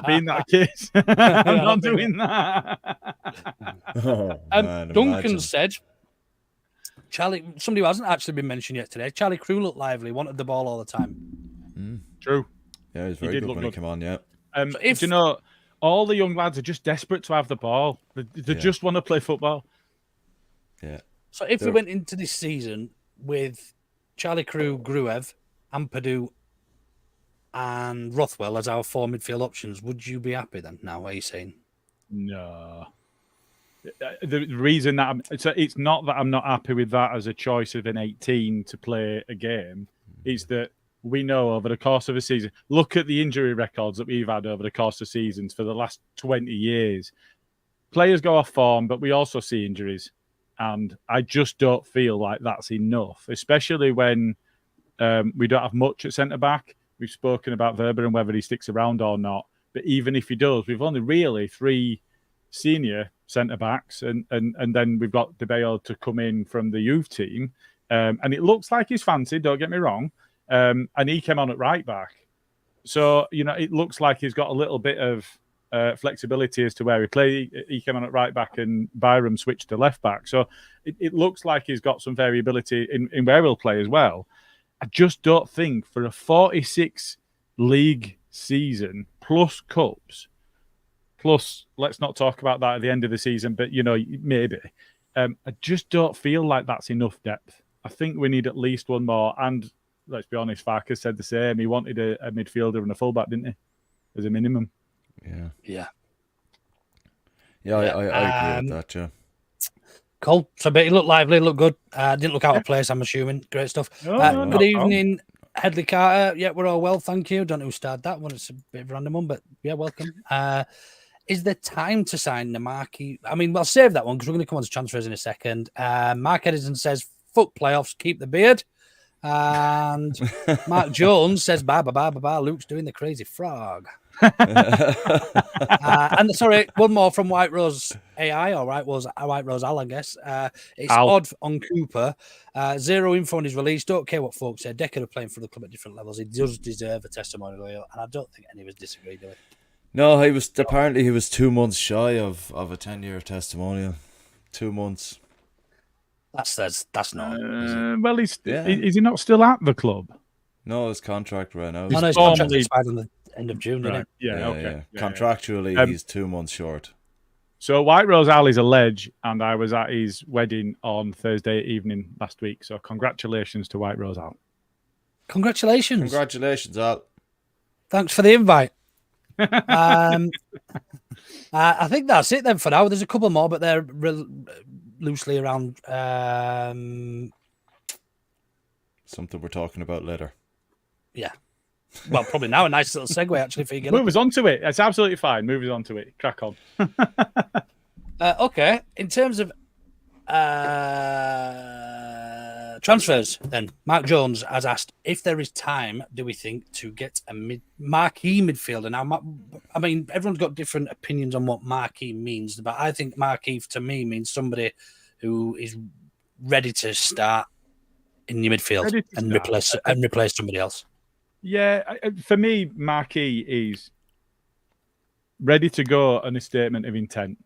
being that kid. I'm not doing that. Duncan said, Charlie, somebody who hasn't actually been mentioned yet today, Charlie Crew looked lively, wanted the ball all the time. True. Yeah, he was very good when he came on, yeah. So you know, all the young lads are just desperate to have the ball. They just want to play football. Yeah. So if we went into this season with Charlie Crew, Gruev, Ampadu, and Rothwell as our four midfield options, would you be happy then? Now, what are you saying? No. The reason that it's not that I'm not happy with that as a choice of an 18 to play a game. It's that we know over the course of a season, look at the injury records that we've had over the course of seasons for the last 20 years. Players go off form, but we also see injuries. And I just don't feel like that's enough, especially when we don't have much at centre-back. We've spoken about Verber and whether he sticks around or not. But even if he does, we've only really 3 senior centre-backs, and then we've got De Bayo to come in from the youth team. And it looks like he's fancied, don't get me wrong. And he came on at right-back. So, you know, it looks like he's got a little bit of flexibility as to where he plays. He came on at right-back and Byram switched to left-back. So it looks like he's got some variability in where he'll play as well. I just don't think for a 46 league season plus cups, plus let's not talk about that at the end of the season, but, you know, maybe. I just don't feel like that's enough depth. I think we need at least one more. And let's be honest, Farkas said the same. He wanted a midfielder and a fullback, didn't he? As a minimum. Yeah. I agree with that, yeah. Cool. So, but he looked lively, looked good. Didn't look out of place, I'm assuming. Great stuff. Good evening, Headley Carter. Yeah, we're all well, thank you. Don't know who started that one. It's a bit of a random one, but yeah, welcome. Is there time to sign the marquee? I mean, we'll save that one because we're going to come on to transfers in a second. Mark Edison says, fuck playoffs, keep the beard. And Mark Jones says, bye. Luke's doing the crazy frog. And sorry, one more from White Rose AI or White Rose Al, I guess. It's odd on Cooper. Zero info on his release. Don't care what folks say. Decade of playing for the club at different levels. He does deserve a testimonial, and I don't think any of us disagree with it. No, he was 2 months shy of a 10-year testimonial. 2 months. That's not. Well, is he not still at the club? No, his contract ran out. No, his contract expired on the end of June, didn't it? Yeah, okay. Yeah. Contractually, he's 2 months short. So White Rose Al is a ledge, and I was at his wedding on Thursday evening last week. So congratulations to White Rose Al. Congratulations, Al. Thanks for the invite. I think that's it then for now. There's a couple more, but they're loosely around something we're talking about later. Yeah. Well, probably now. A nice little segue, actually, for you. Move us on to it. It's absolutely fine. Move us on to it. Crack on. Okay. In terms of transfers, then, Mark Jones has asked if there is time, do we think, to get a marquee midfielder? Now, I mean, everyone's got different opinions on what marquee means, but I think marquee, to me, means somebody who is ready to start in your midfield and replace somebody else. Yeah, for me, Marquis is ready to go on a statement of intent.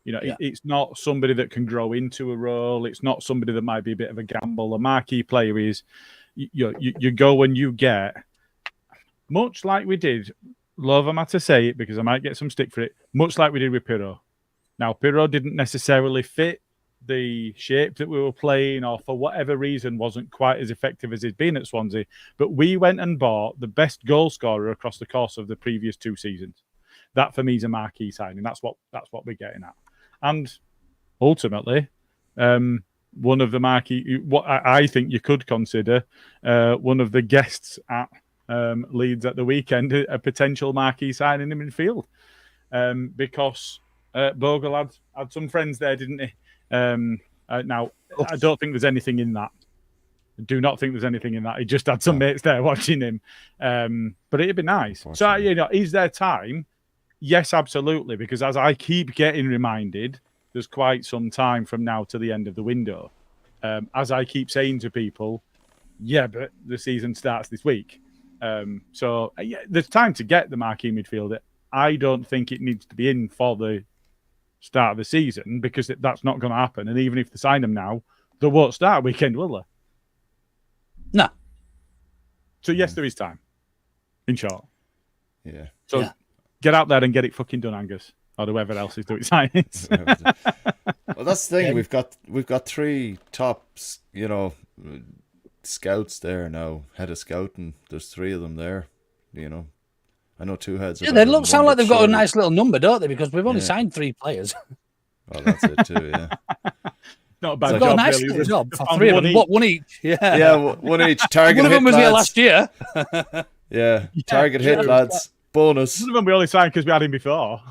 It's not somebody that can grow into a role. It's not somebody that might be a bit of a gamble. A marquee player is you go and you get, much like we did, love I'm to say it because I might get some stick for it, much like we did with Pirro. Now, Pirro didn't necessarily fit the shape that we were playing, or for whatever reason wasn't quite as effective as he'd been at Swansea. But we went and bought the best goal scorer across the course of the previous 2 seasons. That for me is a marquee signing. That's what we're getting at. And ultimately, one of the marquee, what I think you could consider one of the guests at Leeds at the weekend, a potential marquee signing in midfield, because Bogle had some friends there, didn't he? Now, I don't think there's anything in that. I do not think there's anything in that. He just had some mates there watching him. But it'd be nice. So, is there time? Yes, absolutely. Because as I keep getting reminded, there's quite some time from now to the end of the window. As I keep saying to people, but the season starts this week. So there's time to get the marquee midfielder. I don't think it needs to be in for the start of the season because that's not going to happen. And even if they sign them now, they won't start weekend, will they? No. So yes, there is time. In short. Yeah. So get out there and get it fucking done, Angus, or whoever else is doing signings. Well, that's the thing. We've got 3 top, scouts there now. Head of scouting. There's 3 of them there. I know 2 heads. Yeah, they sound like they've got a nice little number, don't they? Because we've only signed 3 players. Well, that's it too. Yeah. Not a bad They've job. got a nice really. job for 3 of them. What, 1 each? Yeah. Yeah, 1 each. Target one of them hit, was here lads. last year. Yeah. Target hit, lads. Bonus. One of them we only signed because we had him before.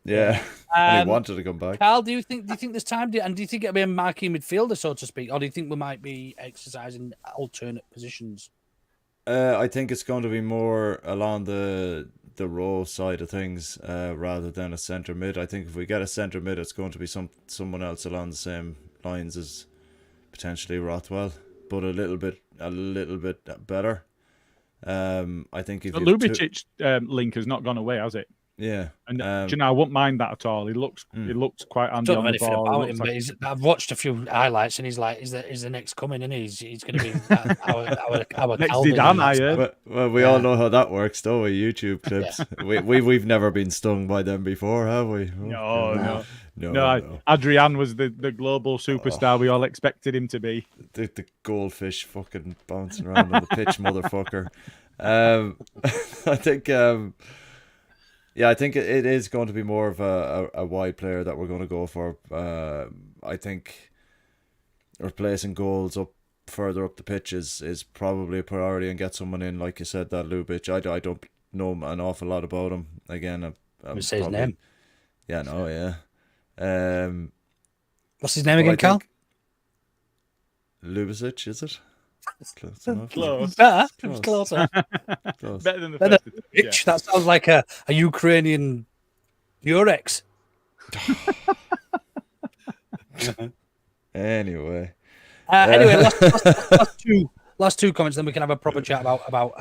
Yeah. And he wanted to come back. Karl, do you think there's time? And do you think it'll be a marquee midfielder, so to speak, or do you think we might be exercising alternate positions? I think it's going to be more along the row side of things rather than a centre mid. I think if we get a centre mid, it's going to be someone else along the same lines as potentially Rothwell, but a little bit better. I think if the Lubicic link has not gone away, has it? Yeah, and I wouldn't mind that at all. He looks quite handy on the ball. About him, but I've watched a few highlights, and he's like, "Is the next coming?" And he's going to be our next Zidane, I heard. Well, we all know how that works, though. With YouTube clips, we've never been stung by them before, have we? No. Adrian was the global superstar we all expected him to be. The goldfish fucking bouncing around on the pitch, motherfucker. I think. Yeah, I think it is going to be more of a wide player that we're going to go for. I think replacing goals further up the pitch is probably a priority, and get someone in, like you said, that Lubic. I don't know an awful lot about him. Again, I'm say his name. Yeah, no, yeah. What's his name again, Karl? Lubicic, is it? Close enough. Close. Closer. Close. Better than the first. Yeah. That sounds like a Ukrainian Eurex. Anyway, last two comments, then we can have a proper chat about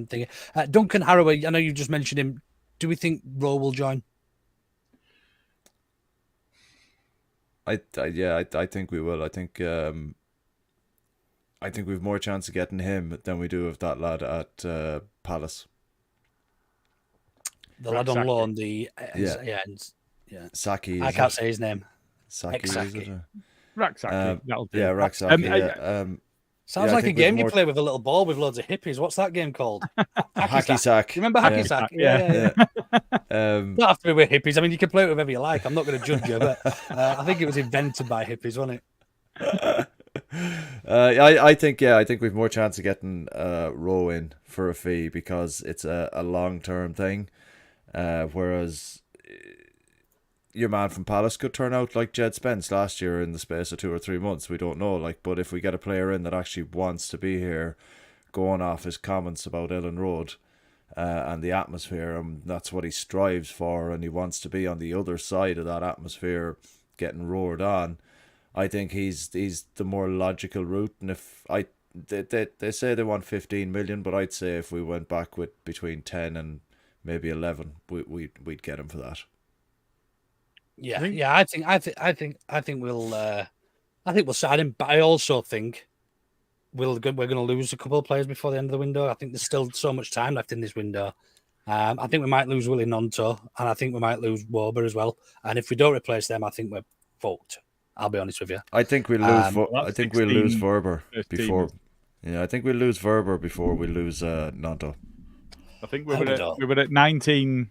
thing. Duncan Harraway, I know you just mentioned him. Do we think Rowe will join? I think we will. I think we've more chance of getting him than we do of that lad at Palace. The lad on loan, Saki. I can't say his name. Saki, is it? Raksaki. That'll do. Yeah, Raksaki. Sounds like a game you play with a little ball with loads of hippies. What's that game called? Hacky sack. You remember hacky sack? Yeah. Not have to be with hippies. I mean, you can play it with whoever you like. I'm not going to judge you, but I think it was invented by hippies, wasn't it? I think we've more chance of getting Rowe in for a fee because it's a long-term thing, whereas your man from Palace could turn out like Jed Spence last year in the space of 2 or 3 months. We don't know, but if we get a player in that actually wants to be here, going off his comments about Ellen Road and the atmosphere, that's what he strives for, and he wants to be on the other side of that atmosphere, getting roared on. I think he's the more logical route. And if they say they want 15 million, but I'd say if we went back with between 10 and maybe 11, we'd get him for that. Yeah, I think we'll sign him, but I also think we're going to lose a couple of players before the end of the window. I think there's still so much time left in this window. I think we might lose Willie Nonto, and I think we might lose Wober as well. And if we don't replace them, I think we're fucked. I'll be honest with you. I think we'll lose. I think we'll lose Verber before. Yeah, I think we'll lose Verber before we lose Nonto. I think we were at 19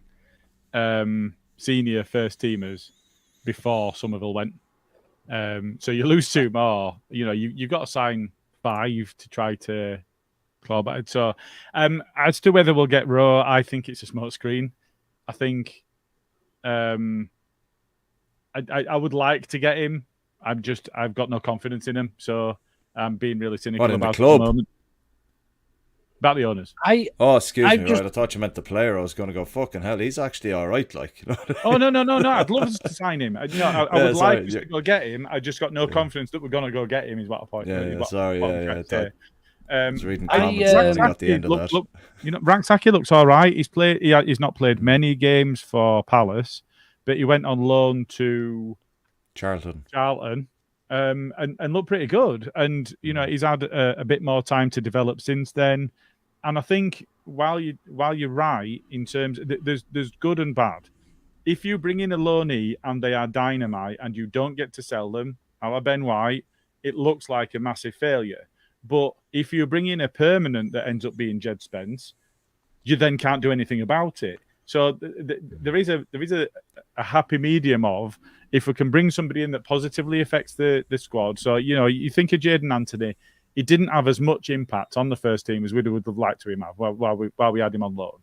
senior first teamers before Somerville went. So you lose 2 more. You know, you've got to sign 5 to try to claw back. So as to whether we'll get Rowe, I think it's a smoke screen. I think I would like to get him. I've got no confidence in him. So I'm being really cynical about the moment. About the owners. Excuse me. Right, I thought you meant the player. I was going to go, fucking hell, he's actually all right. Like, you know? Oh no! I'd love to sign him. I would like to go get him. I just got no confidence that we're going to go get him. Is what I point. I was reading comments at the end of that. Look, you know, Rangsaki looks all right. He's not played many games for Palace, but he went on loan to Charlton. And looked pretty good. And you know, he's had a bit more time to develop since then. And I think while you're right in terms, there's good and bad. If you bring in a loanee and they are dynamite and you don't get to sell them, a la Ben White, it looks like a massive failure. But if you bring in a permanent that ends up being Jed Spence, you then can't do anything about it. So there is a happy medium of, if we can bring somebody in that positively affects the squad. So, you know, you think of Jaden Anthony, he didn't have as much impact on the first team as we would have liked to him have while we had him on loan.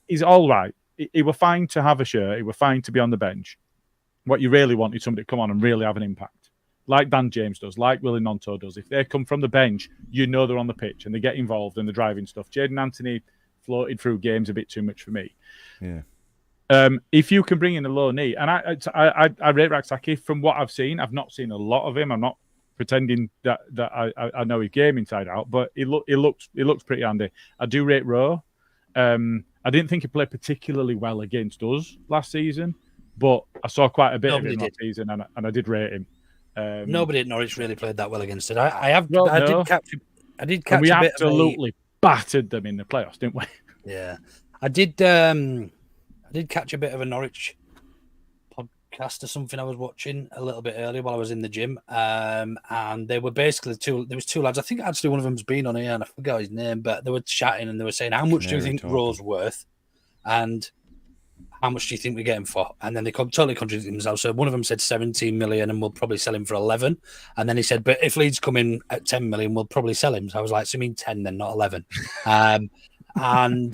He's all right. He were fine to have a shirt. He were fine to be on the bench. What you really want is somebody to come on and really have an impact, like Dan James does, like Willie Nonto does. If they come from the bench, you know they're on the pitch and they get involved and they're driving stuff. Jaden Anthony floated through games a bit too much for me. Yeah. If you can bring in a loanee, and I rate Raksaki from what I've seen. I've not seen a lot of him. I'm not pretending that I know his game inside out, but he looks pretty handy. I do rate Rowe. I didn't think he played particularly well against us last season, but I saw quite a bit of him last season, and I did rate him. Nobody at Norwich really played that well against it. I did catch. We absolutely battered them in the playoffs, didn't we? Yeah, I did catch a bit of a Norwich podcast or something I was watching a little bit earlier while I was in the gym, and they were basically there was 2 lads. I think actually one of them's been on here, and I forgot his name, but they were chatting and they were saying, how much do you think Rowe's worth, and how much do you think we get him for? And then they totally contradicted themselves. So one of them said 17 million and we'll probably sell him for 11. And then he said, but if Leeds come in at 10 million, we'll probably sell him. So I was like, so you mean 10 then, not 11? And then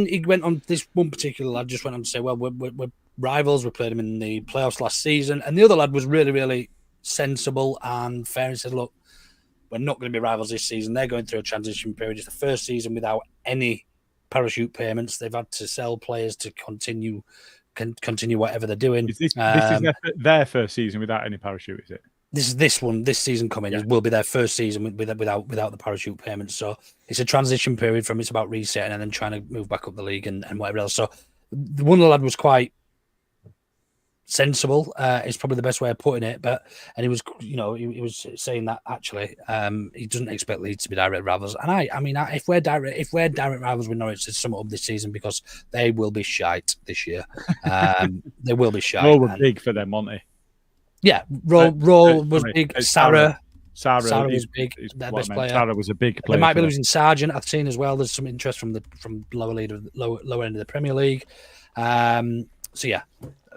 he went on, this one particular lad just went on to say, well, we're rivals. We played him in the playoffs last season. And the other lad was really, really sensible and fair. He said, look, we're not going to be rivals this season. They're going through a transition period. It's the first season without any parachute payments. They've had to sell players to continue whatever they're doing. Is this is their first season without any parachute, is it? This season coming will be their first season without the parachute payments. So it's a transition period from it's about resetting and then trying to move back up the league and whatever else. So the one lad was quite sensible, is probably the best way of putting it. And he was, he was saying that actually he doesn't expect Leeds to be direct rivals. And I mean, if we're direct rivals with Norwich, to sum it up this season, because they will be shite this year. They will be shite. Rowe were big for them, weren't they? Yeah, Rowe was big. Sarah was big. Their best player. Sarah was a big player. They might be losing Sargent. I've seen as well. There's some interest from lower end of the Premier League. So yeah,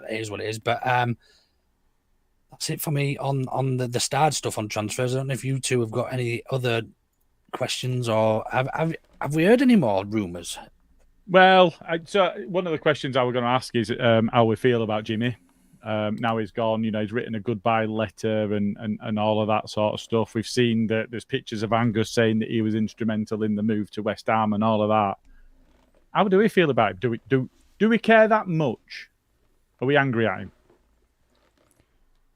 it is what it is. But that's it for me on the starred stuff on transfers. I don't know if you two have got any other questions, or have we heard any more rumours? Well, so one of the questions I was going to ask is how we feel about Jimmy. Now he's gone, he's written a goodbye letter and all of that sort of stuff. We've seen that there's pictures of Angus saying that he was instrumental in the move to West Ham and all of that. How do we feel about him? Do we care that much? Are we angry at him?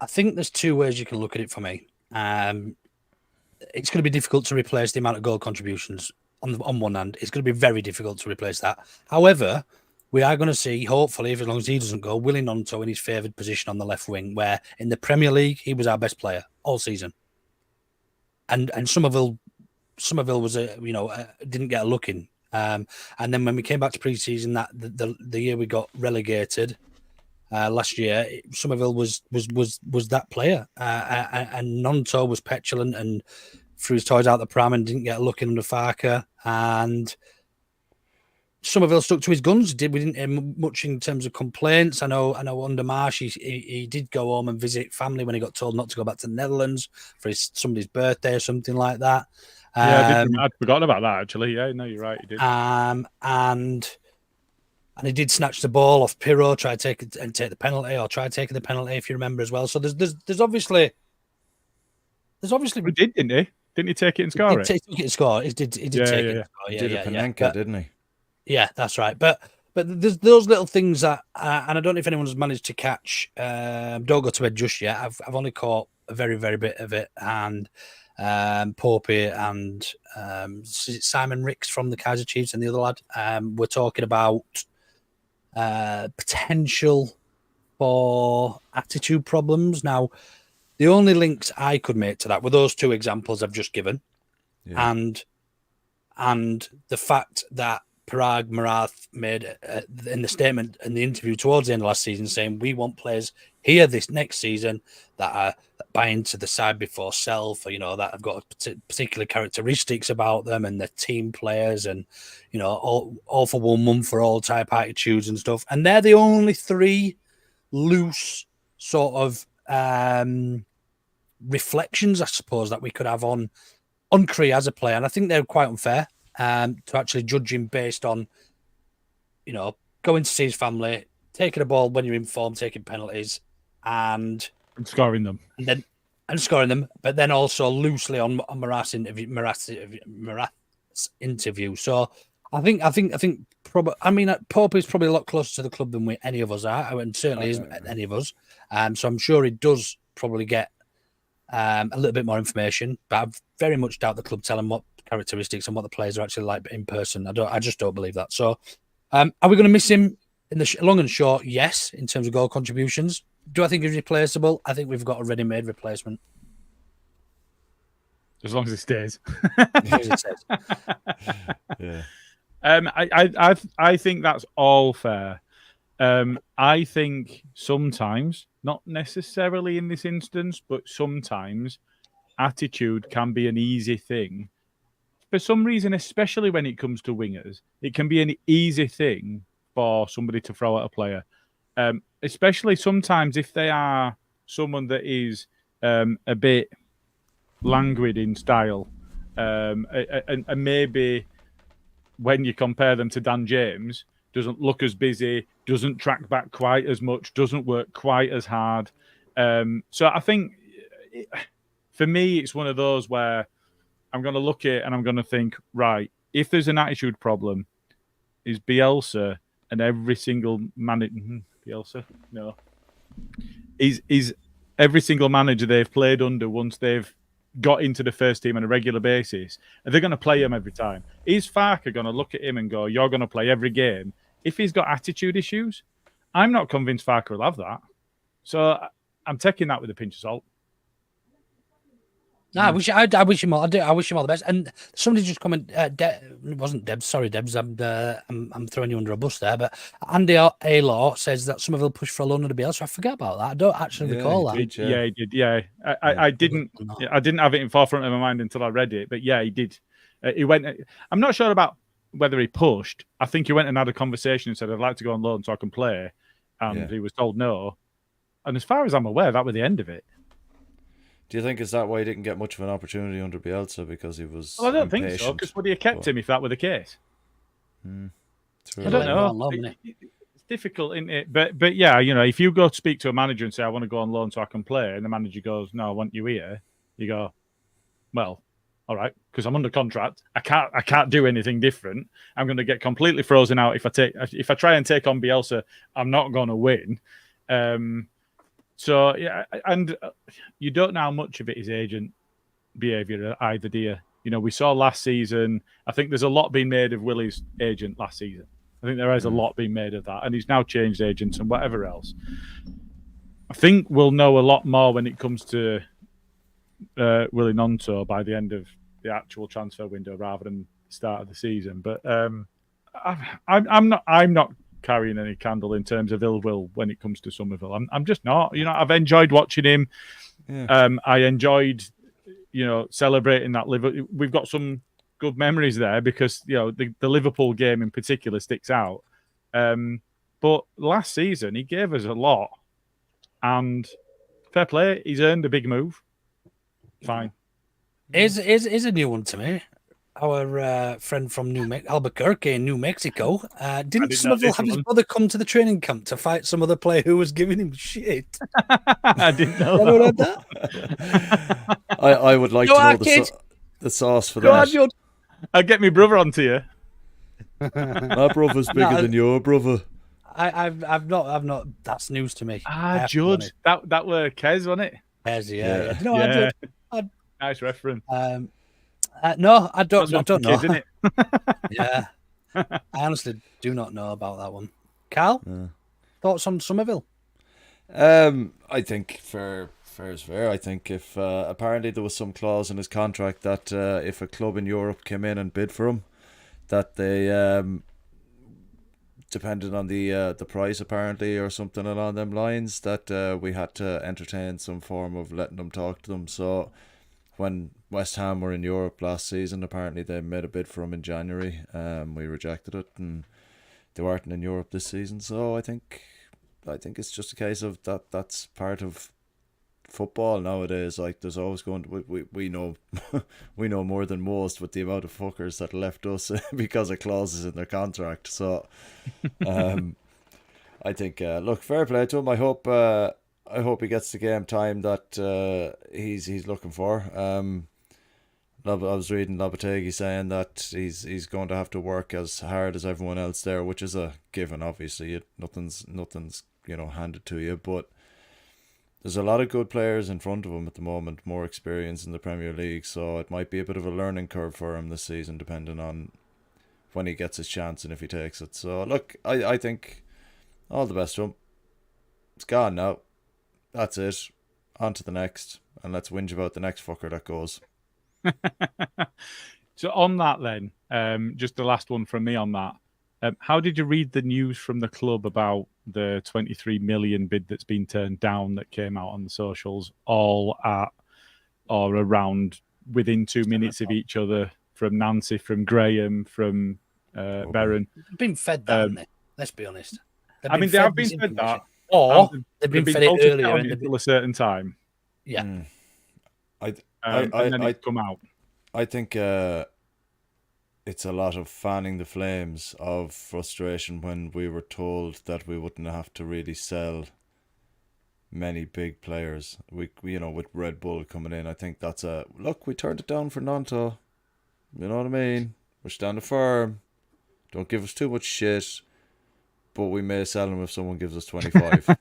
I think there's two ways you can look at it for me. It's going to be difficult to replace the amount of goal contributions on one hand. It's going to be very difficult to replace that. However, we are going to see, hopefully, as long as he doesn't go, Willie Gnonto in his favoured position on the left wing, where in the Premier League he was our best player all season, and Somerville was didn't get a look in. And then when we came back to pre-season, that the year we got relegated last year, Somerville was that player, and Gnonto was petulant and threw his toys out the pram and didn't get a look in under Farker, and Somerville stuck to his guns. We didn't hear much in terms of complaints. I know under Marsh, he did go home and visit family when he got told not to go back to the Netherlands for somebody's birthday or something like that. I'd forgotten about that, actually. Yeah, no, you're right. He did. And he did snatch the ball off Pirro, try to take the penalty, or try taking the penalty, if you remember as well. So there's obviously he did, didn't he? Didn't he take it and score it? He took it and score. He did take it and score. He did a Panenka, didn't he? Yeah, that's right. But there's those little things that, and I don't know if anyone's managed to catch. Don't go to bed just yet. I've only caught a very, very bit of it, and Popey and Simon Ricks from the Kaiser Chiefs and the other lad were talking about potential for attitude problems. Now, the only links I could make to that were those two examples I've just given, and the fact that Parag Marath made in the statement in the interview towards the end of last season, saying we want players here this next season that buy into the side before self, or that have got particular characteristics about them, and they're team players, and all for 1 month for all type attitudes and stuff. And they're the only three loose sort of reflections, I suppose, that we could have on Cree as a player, and I think they're quite unfair to actually judge him based on going to see his family, taking a ball when you're in form, taking penalties, and scoring them, but then also loosely on Marath's interview. So I think probably, Pope is probably a lot closer to the club than any of us are, and certainly isn't any of us. So I'm sure he does probably get a little bit more information, but I very much doubt the club tell him what characteristics and what the players are actually like in person. I just don't believe that. So are we going to miss him in the long and short? Yes, in terms of goal contributions. Do I think he's replaceable? I think we've got a ready-made replacement. As long as it stays. Yeah. I think that's all fair. I think sometimes, not necessarily in this instance, but sometimes attitude can be an easy thing. For some reason, especially when it comes to wingers, it can be an easy thing for somebody to throw at a player. Especially sometimes if they are someone that is a bit languid in style, and maybe when you compare them to Dan James, doesn't look as busy, doesn't track back quite as much, doesn't work quite as hard. So I think for me, it's one of those where I'm going to look at it and I'm going to think, right, if there's an attitude problem, is Bielsa and every single manager... Bielsa? No. Is every single manager they've played under once they've got into the first team on a regular basis, are they going to play him every time? Is Farker going to look at him and go, you're going to play every game? If he's got attitude issues, I'm not convinced Farker will have that. So I'm taking that with a pinch of salt. No, I wish him all. I wish him all the best. And somebody just commented. It wasn't Debs. Sorry, Debs. I'm throwing you under a bus there. But Andy A-Law says that Somerville pushed for a loan to Bielsa. I forget about that. I don't actually recall that. Yeah, he did. Yeah, I didn't have it in forefront of my mind until I read it. But yeah, he did. He went. I'm not sure about whether he pushed. I think he went and had a conversation and said, "I'd like to go on loan so I can play," and he was told no. And as far as I'm aware, that was the end of it. Do you think is that why he didn't get much of an opportunity under Bielsa because he was? Well, I don't think so. Because would he have kept him if that were the case? I don't know. It's difficult, isn't it? But yeah, if you go speak to a manager and say, "I want to go on loan so I can play," and the manager goes, "No, I want you here," you go, "Well, all right, because I'm under contract. I can't do anything different. I'm going to get completely frozen out if I try and take on Bielsa. I'm not going to win." So yeah, and you don't know how much of it is agent behaviour either, do you? You know, we saw last season. I think there's a lot being made of Willie's agent last season. I think there is a lot being made of that, and he's now changed agents and whatever else. I think we'll know a lot more when it comes to Willie Nonto by the end of the actual transfer window rather than the start of the season. But I'm not carrying any candle in terms of ill will when it comes to Somerville. I'm just not. You know, I've enjoyed watching him. Yeah. I enjoyed, celebrating that Liverpool. We've got some good memories there because the Liverpool game in particular sticks out. But last season he gave us a lot, and fair play, he's earned a big move. Fine. Is a new one to me. Our friend from Albuquerque in New Mexico. Didn't Somerville have his brother come to the training camp to fight some other player who was giving him shit? I didn't know that. I would like to know the sauce for that. I'll get my brother onto you. My brother's bigger than your brother. I've not. That's news to me. Judge. That were Kez, wasn't it? Kez, yeah. Nice reference. No, I don't know. Kids, isn't it? Yeah. I honestly do not know about that one. Karl, thoughts on Somerville? I think fair is fair. I think if apparently there was some clause in his contract that if a club in Europe came in and bid for him, that they depending on the price apparently or something along them lines, that we had to entertain some form of letting them talk to them. So when West Ham were in Europe last season, apparently they made a bid for him in January. We rejected it, and they weren't in Europe this season. So I think it's just a case of that's part of football nowadays. Like there's always going to, we know we know more than most with the amount of fuckers that left us because of clauses in their contract. So I think look, fair play to him. I hope he gets the game time that he's looking for. I was reading Lopetegui saying that he's going to have to work as hard as everyone else there, which is a given. Obviously, nothing's handed to you, but there's a lot of good players in front of him at the moment, more experience in the Premier League, so it might be a bit of a learning curve for him this season, depending on when he gets his chance and if he takes it. So look, I think all the best to him. It's gone now. That's it. On to the next, and let's whinge about the next fucker that goes. So on that then, just the last one from me on that. How did you read the news from the club about the 23 million bid that's been turned down that came out on the socials, all at or around within 2 minutes of each other, from Nancy, from Graham, from Berron? They've been fed that, haven't they? Let's be honest. They have been fed that. Or they've been fed it earlier until a certain time. Yeah. And then it's come out. I think it's a lot of fanning the flames of frustration when we were told that we wouldn't have to really sell many big players. We with Red Bull coming in, I think that's look, we turned it down for Nanto. You know what I mean? We're standing firm. Don't give us too much shit. But we may sell him if someone gives us 25.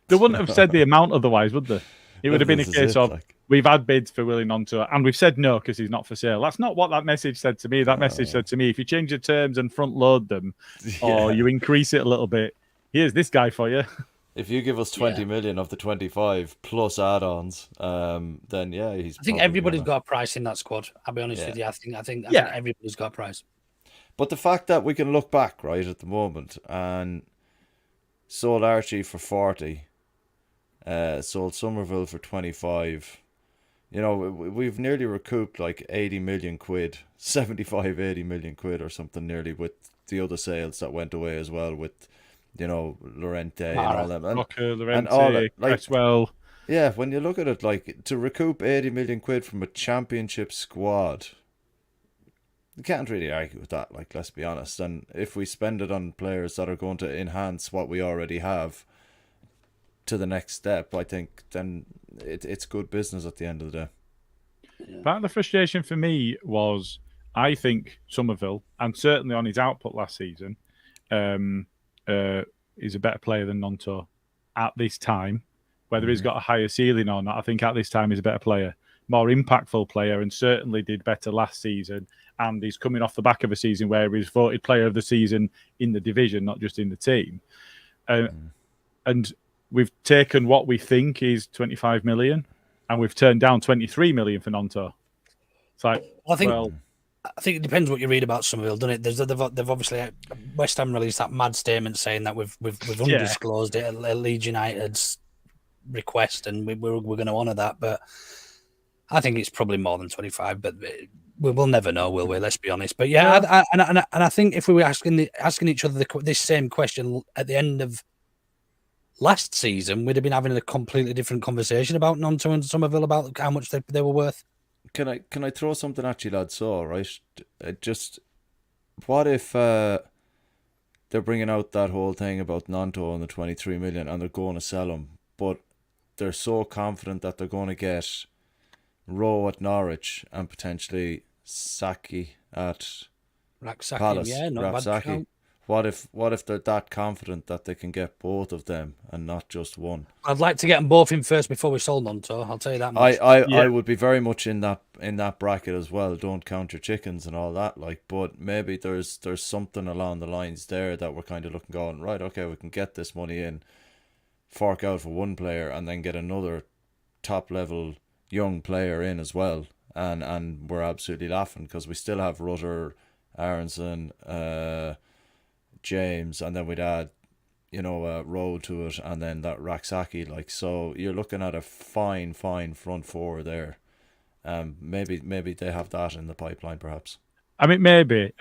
They wouldn't have said the amount otherwise, would they? It would have been a case of, we've had bids for Willie Nonto, and we've said no because he's not for sale. That's not what that message said to me. That message said to me, if you change your terms and front load them, or you increase it a little bit, here's this guy for you. If you give us 20 million of the 25 plus add-ons, then he's. I think everybody's got a price in that squad. I'll be honest with you. I think everybody's got a price. But the fact that we can look back, right, at the moment, and sold Archie for 40, sold Somerville for 25, we've nearly recouped like 80 million quid, 80 million quid or something nearly, with the other sales that went away as well, with, Lorente and all that. And all that, Cresswell. Yeah, when you look at it, like, to recoup 80 million quid from a championship squad, you can't really argue with that, like, let's be honest. And if we spend it on players that are going to enhance what we already have to the next step, I think then it's good business at the end of the day. Part of the frustration for me was, I think Somerville, and certainly on his output last season, is a better player than Nonto. at this time. Whether he's got a higher ceiling or not, I think at this time he's a better player, more impactful player, and certainly did better last season. And he's coming off the back of a season where he was voted player of the season in the division, not just in the team. And we've taken what we think is 25 million, and we've turned down 23 million for Nonto. It's like, I think it depends what you read about Somerville, doesn't it? They've obviously West Ham released that mad statement saying that we've undisclosed it at Leeds United's request, and we're going to honour that. But I think it's probably more than 25. But we'll never know, will we? Let's be honest. But yeah, and I think if we were asking each other this same question at the end of last season, we'd have been having a completely different conversation about Nonto and Somerville about how much they were worth. Can I throw something at you, lads? So, right, just what if they're bringing out that whole thing about Nonto and the 23 million, and they're going to sell him, but they're so confident that they're going to get Rowe at Norwich and potentially Saki at Palace. Yeah, not bad count. What if they're that confident that they can get both of them and not just one? I'd like to get them both in first before we sold Nonto. I'll tell you that much. I would be very much in that bracket as well. Don't count your chickens and all that. But maybe there's something along the lines there that we're kind of going right. Okay, we can get this money in, fork out for one player, and then get another top level young player in as well. And we're absolutely laughing because we still have Rutter, Aronson, James, and then we'd add, Rowe to it, and then that Raksaki. So you're looking at a fine front four there. Maybe they have that in the pipeline, perhaps. I mean, maybe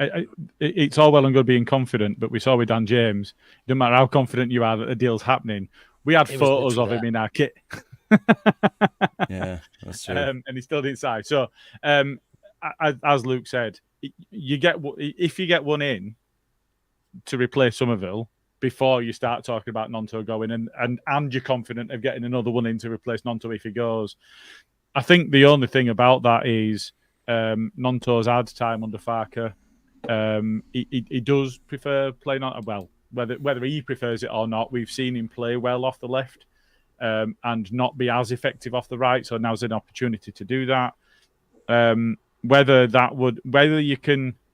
it's all well and good being confident, but we saw with Dan James, no matter how confident you are that the deal's happening, we had photos of him in our kit. Yeah, that's true. And he still didn't sign. So, as Luke said, if you get one in to replace Somerville before you start talking about Nonto going, and you're confident of getting another one in to replace Nonto if he goes. I think the only thing about that is Nonto's had time under Farker. He does prefer playing on, well, whether he prefers it or not, we've seen him play well off the left and not be as effective off the right. So now's an opportunity to do that.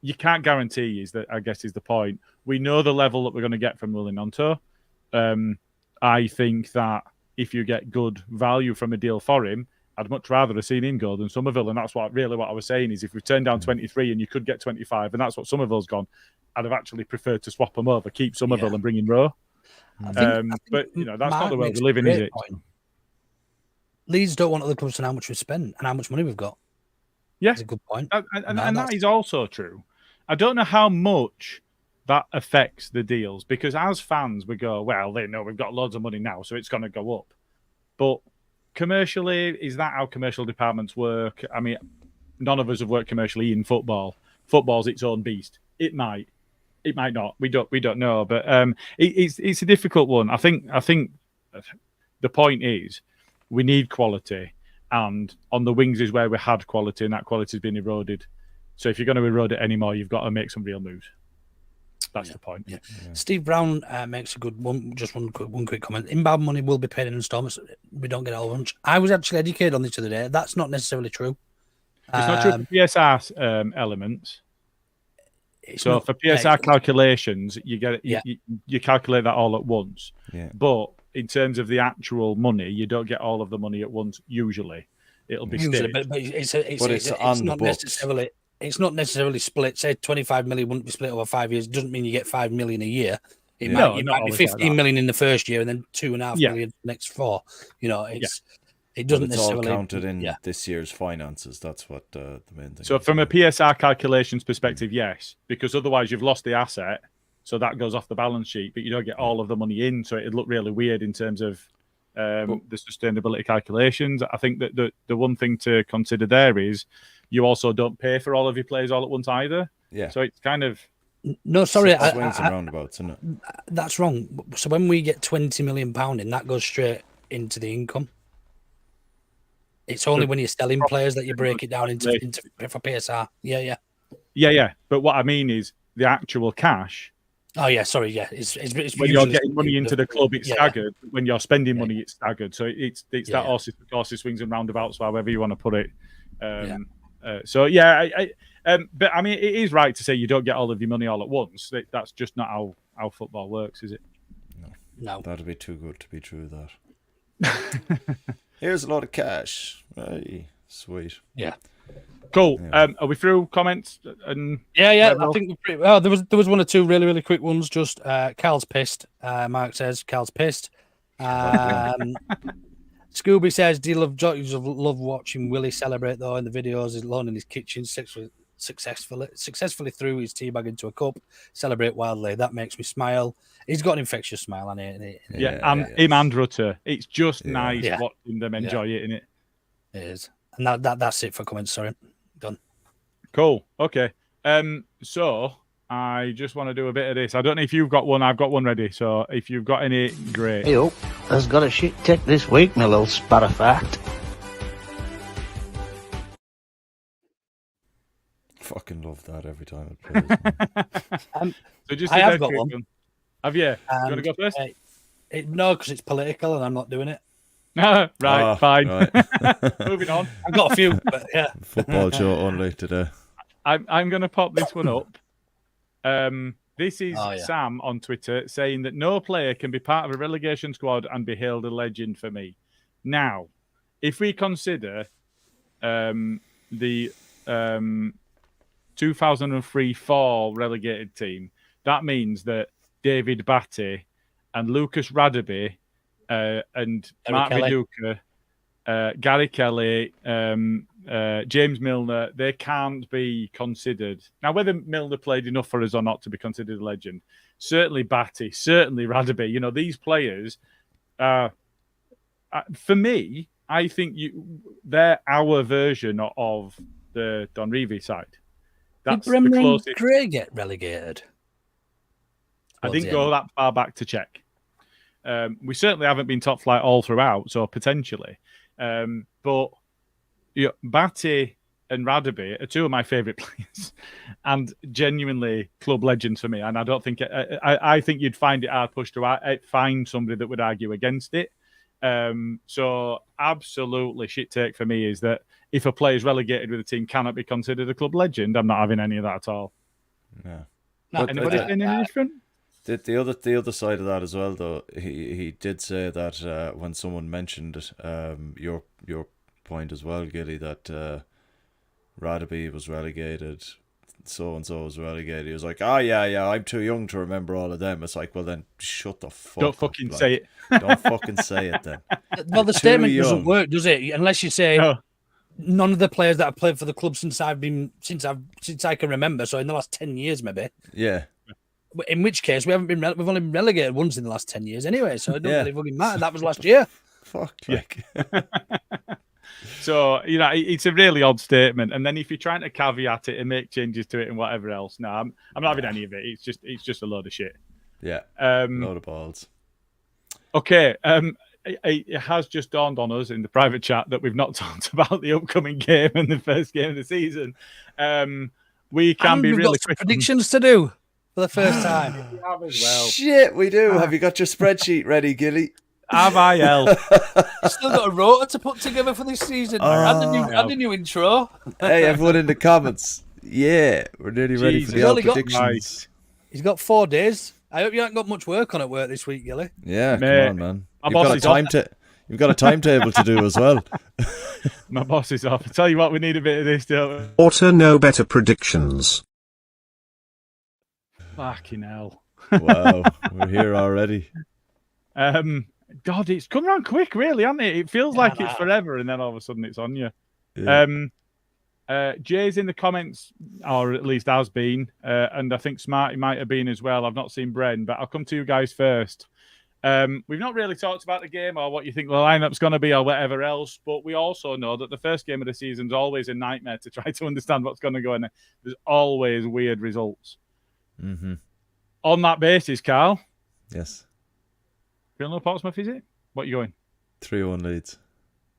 You can't guarantee is that, I guess, is the point. We know the level that we're going to get from Willie Nonto. I think that if you get good value from a deal for him, I'd much rather have seen him go than Somerville. And that's what I was saying is if we turned down 23 and you could get 25, and that's what Somerville's gone, I'd have actually preferred to swap them over, keep Somerville and bring in Rowe. But, that's not the world we live in, is it? Point. Leeds don't want other clubs to know how much we've spent and how much money we've got. Yeah. That's a good point. And that is also true. I don't know how much that affects the deals, because as fans, we go, well, they know we've got loads of money now, so it's going to go up. But commercially, is that how commercial departments work? I mean, none of us have worked commercially in football. Football's its own beast. It might not. We don't know. But it's a difficult one. I think the point is we need quality, and on the wings is where we had quality, and that quality has been eroded. So if you're going to erode it anymore, you've got to make some real moves. That's the point. Yeah. Steve Brown makes a good one. Just one quick comment. Inbound money will be paid in installments. We don't get it all at once. I was actually educated on this the other day. That's not necessarily true. It's not true for PSR elements. So for PSR calculations, you get it. You calculate that all at once. Yeah. But in terms of the actual money, you don't get all of the money at once. Usually, it'll be staged. But it's not necessarily. It's not necessarily split. Say 25 million wouldn't be split over 5 years. It doesn't mean you get 5 million a year. It might be 15 million in the first year and then 2.5 million the next 4. It doesn't necessarily all counted in this year's finances. That's what the main thing. So from a PSR calculations perspective, yes, because otherwise you've lost the asset, so that goes off the balance sheet, but you don't get all of the money in, so it'd look really weird in terms of the sustainability calculations. I think that the one thing to consider there is you also don't pay for all of your players all at once either. Yeah. So it's kind of... No, sorry. Swings and roundabouts, isn't it? That's wrong. So when we get £20 million in, that goes straight into the income. It's only when you're selling players that you break it down into for PSR. Yeah. But what I mean is the actual cash Oh yeah, sorry, yeah. It's when you're getting money into the club, it's staggered. Yeah. When you're spending money, it's staggered. So it's that horses, swings and roundabouts, however you want to put it. But I mean, it is right to say you don't get all of your money all at once. That's just not how football works, is it? No. That'd be too good to be true. That. Here's a lot of cash. Hey, sweet. Yeah. Cool. Are we through comments? And I think we're pretty. Oh, there was one or two really, really quick ones. Just Karl's pissed. Mark says Karl's pissed. Scooby says, "Do you love watching Willie celebrate though in the videos? He's alone in his kitchen, successfully threw his tea bag into a cup, celebrate wildly. That makes me smile. He's got an infectious smile on it. Him and Rutter. It's just nice watching them enjoy it, innit? It is. And that's it for comments. Sorry, done. Cool. Okay. So I just want to do a bit of this. I don't know if you've got one. I've got one ready. So if you've got any, great. Hey, has got a shit tick this week, my little spat of fact. Fucking love that every time it plays. So just I have got one. Have you? You want to go first? No, because it's political and I'm not doing it. Right, fine. Right. Moving on. I've got a few, but yeah. Football show only today. I'm going to pop this one up. This is Sam on Twitter saying that no player can be part of a relegation squad and be hailed a legend for me. Now, if we consider the 2003-4 relegated team, that means that David Batty and Lucas Radaby and Mark Viduka, Gary Kelly, James Milner, they can't be considered. Now, whether Milner played enough for us or not to be considered a legend, certainly Batty, certainly Radaby, these players, for me, I think they're our version of the Don Revie side. That's Did the closest. Gray get relegated? I didn't go that far back to check. We certainly haven't been top flight all throughout, so potentially. But Batty and Radaby are two of my favourite players and genuinely club legends for me. And I don't think I think you'd find it hard pushed to find somebody that would argue against it. So absolutely shit take for me is that if a player is relegated with a team cannot be considered a club legend, I'm not having any of that at all. No. Anybody saying anything different? The other side of that as well, though, he did say that when someone mentioned your point as well, Gilly, that Radaby was relegated, so and so was relegated. He was like, I'm too young to remember all of them. It's like, well then, shut the fuck Don't up. fucking say it. Don't fucking say it then. Well, the statement doesn't work, does it? Unless you say none of the players that have played for the club since I can remember. So in the last 10 years, maybe. Yeah. In which case, we've only been relegated once in the last 10 years anyway, so it doesn't really fucking matter. That was last year. Fuck. Like. So, it's a really odd statement. And then if you're trying to caveat it and make changes to it and whatever else, no, I'm not having any of it. It's just a load of shit. Yeah. Load of balls. Okay. It has just dawned on us in the private chat that we've not talked about the upcoming game and the first game of the season. We can be really quick. Predictions to do. For the first time. Shit, we do. Have you got your spreadsheet ready, Gilly? Have I, Still got a rota to put together for this season. And a new intro. Hey, everyone in the comments. Yeah, we're nearly ready for the old predictions. He's got 4 days. I hope you haven't got much work on at work this week, Gilly. Yeah, come on, man. You've got a timetable to do as well. My boss is off. I tell you what, we need a bit of this, don't we? Auto know better predictions. Fucking hell. Wow, we're here already. God, it's come around quick, really, hasn't it? It feels like it's forever, and then all of a sudden it's on you. Yeah. Jay's in the comments, or at least has been, and I think Smarty might have been as well. I've not seen Bren, but I'll come to you guys first. We've not really talked about the game or what you think the lineup's going to be or whatever else, but we also know that the first game of the season is always a nightmare to try to understand what's going to go in there. There's always weird results. Mm-hmm. On that basis, Karl. Yes. Feeling Portsmouth, is it? What are you going? 3-1 Leeds.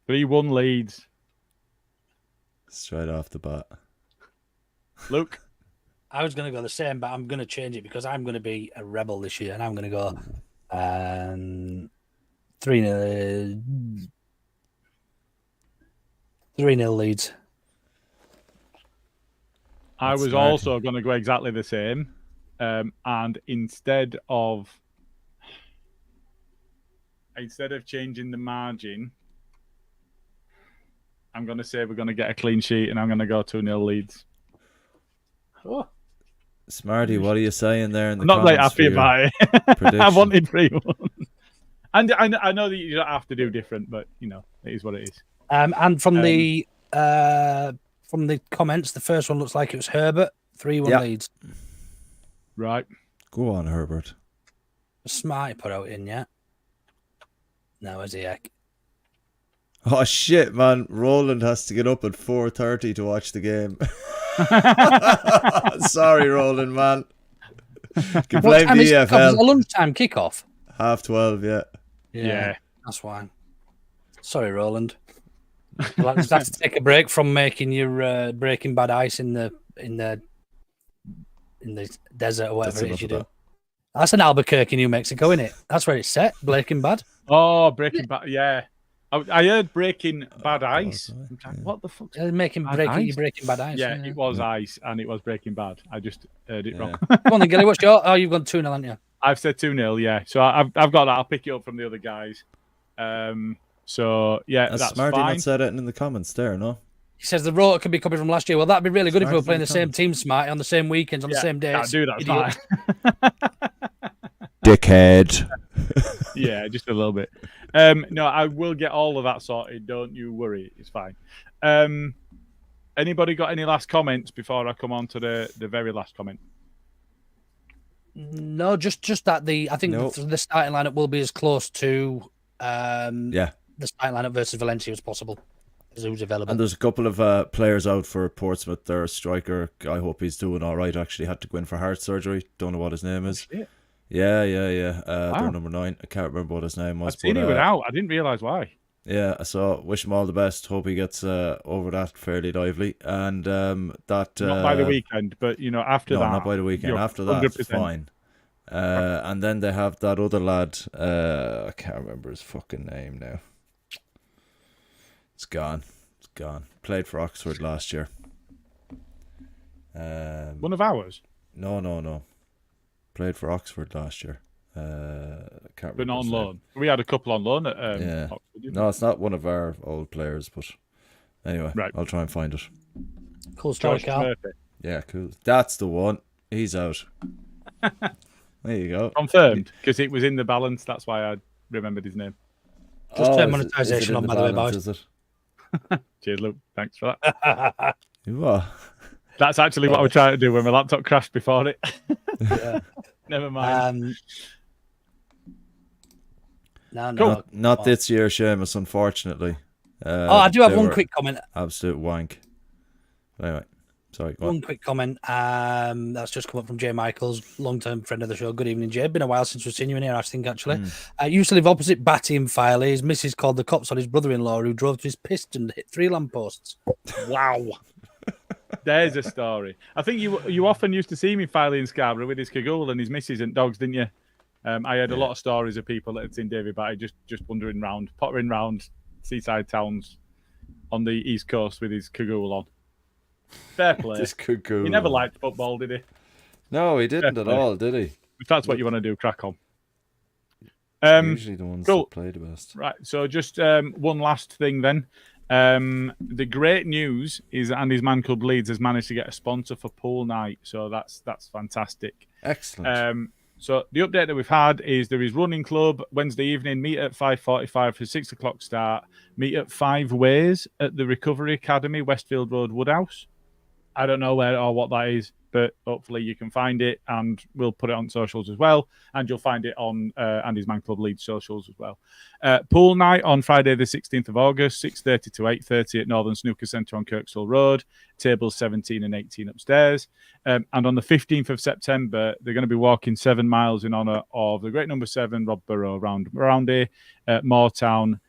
3-1 Leeds. Straight off the bat. Luke? I was going to go the same, but I'm going to change it because I'm going to be a rebel this year, and I'm going to go 3-0. 3-0 Leeds. I was also going to go exactly the same, and instead of changing the margin, I'm going to say we're going to get a clean sheet, and I'm going to go 2-0 Leeds. Oh. Smarty, what are you saying there in the I'm not comments? Like happy about it. I wanted 3-1. And I know that you don't have to do different, but you know it is what it is. And from the comments, the first one looks like it was Herbert 3-1 Leeds. Right. Go on, Herbert. Smarty put out in yet? No, is he heck? Oh shit, man! Roland has to get up at 4:30 to watch the game. Sorry, Roland, man. Can blame the EFL. Is it a lunchtime kickoff? 12:30, yeah. That's fine. Sorry, Roland. You'll have to take a break from making your Breaking Bad ice in the desert or whatever it is you do. That's in Albuquerque, New Mexico, isn't it? That's where it's set. Breaking Bad. Oh, Breaking Bad. Yeah. I heard Breaking Bad Ice. What the fuck? Breaking Bad Ice. Yeah, it was Ice and it was Breaking Bad. I just heard it wrong. Come on then, Gilly. What's your? Oh, you've gone 2-0, haven't you? I've said 2-0, yeah. So I've got that. I'll pick it up from the other guys. So yeah, that's Smarty fine. not said it in the comments there, no? He says the rotor could be coming from last year. Well, that'd be really good if we were playing the same team, Smarty, on the same weekends, on the same days. Do that, fine. Dickhead. Yeah, just a little bit. No, I will get all of that sorted. Don't you worry. It's fine. Anybody got any last comments before I come on to the very last comment? No, just that I think the starting lineup will be as close to the starting lineup versus Valencia as possible. As who's available. And there's a couple of players out for Portsmouth. Their striker, I hope he's doing all right. Actually had to go in for heart surgery. Don't know what his name is. Shit. Yeah. They're number 9. I can't remember what his name was. I've seen he was out. I didn't realise why. Yeah, so wish him all the best. Hope he gets over that fairly lively. And that not by the weekend, but you know after that. No, not by the weekend. After that, 100%. Fine. And then they have that other lad. I can't remember his fucking name now. It's gone. Played for Oxford last year. One of ours? No. Played for Oxford last year. Can't Been remember on loan. We had a couple on loan at Oxford. No, it's not one of our old players, but anyway, right. I'll try and find it. Cool story, Karl. Yeah, cool. That's the one. He's out. There you go. Confirmed, because it was in the balance. That's why I remembered his name. Just turn monetization on, by the way, boys. Is it? Cheers, Luke. Thanks for that. You are. That's actually what I was trying to do when my laptop crashed before it. Yeah. Never mind. No. Cool. Not this year, Seamus, unfortunately. I do have one quick comment. Absolute wank. Anyway, sorry. One quick comment. That's just come up from Jay Michaels, long-term friend of the show. Good evening, Jay. Been a while since we've seen you in here, I think, actually. Used to live opposite Batty in Filey. His missus called the cops on his brother-in-law who drove to his pist and hit 3 lampposts. Wow. There's a story. I think you often used to see me Filey in Scarborough with his cagoule and his missus and dogs, didn't you? I heard a lot of stories of people that had seen David Batty just wandering round, pottering round seaside towns on the East Coast with his cagoule on. Fair play. This cagoule. He never liked football, did he? No, he didn't at all, did he? If that's what you want to do, crack on. Usually the ones that play the best. Right, so just one last thing then. The great news is that Andy's Man Club Leeds has managed to get a sponsor for pool night, so that's fantastic. Excellent. So the update that we've had is there is running club Wednesday evening, meet at 5:45 for 6 o'clock start, meet at 5 Ways at the Recovery Academy, Westfield Road, Woodhouse. I don't know where or what that is, but hopefully you can find it and we'll put it on socials as well. And you'll find it on Andy's Man Club Leeds socials as well. Pool night on Friday, the 16th of August, 6:30 to 8:30 at Northern Snooker Centre on Kirkstall Road, tables 17 and 18 upstairs. And on the 15th of September, they're going to be walking 7 miles in honour of the great number 7, Rob Burrow, around Moortown.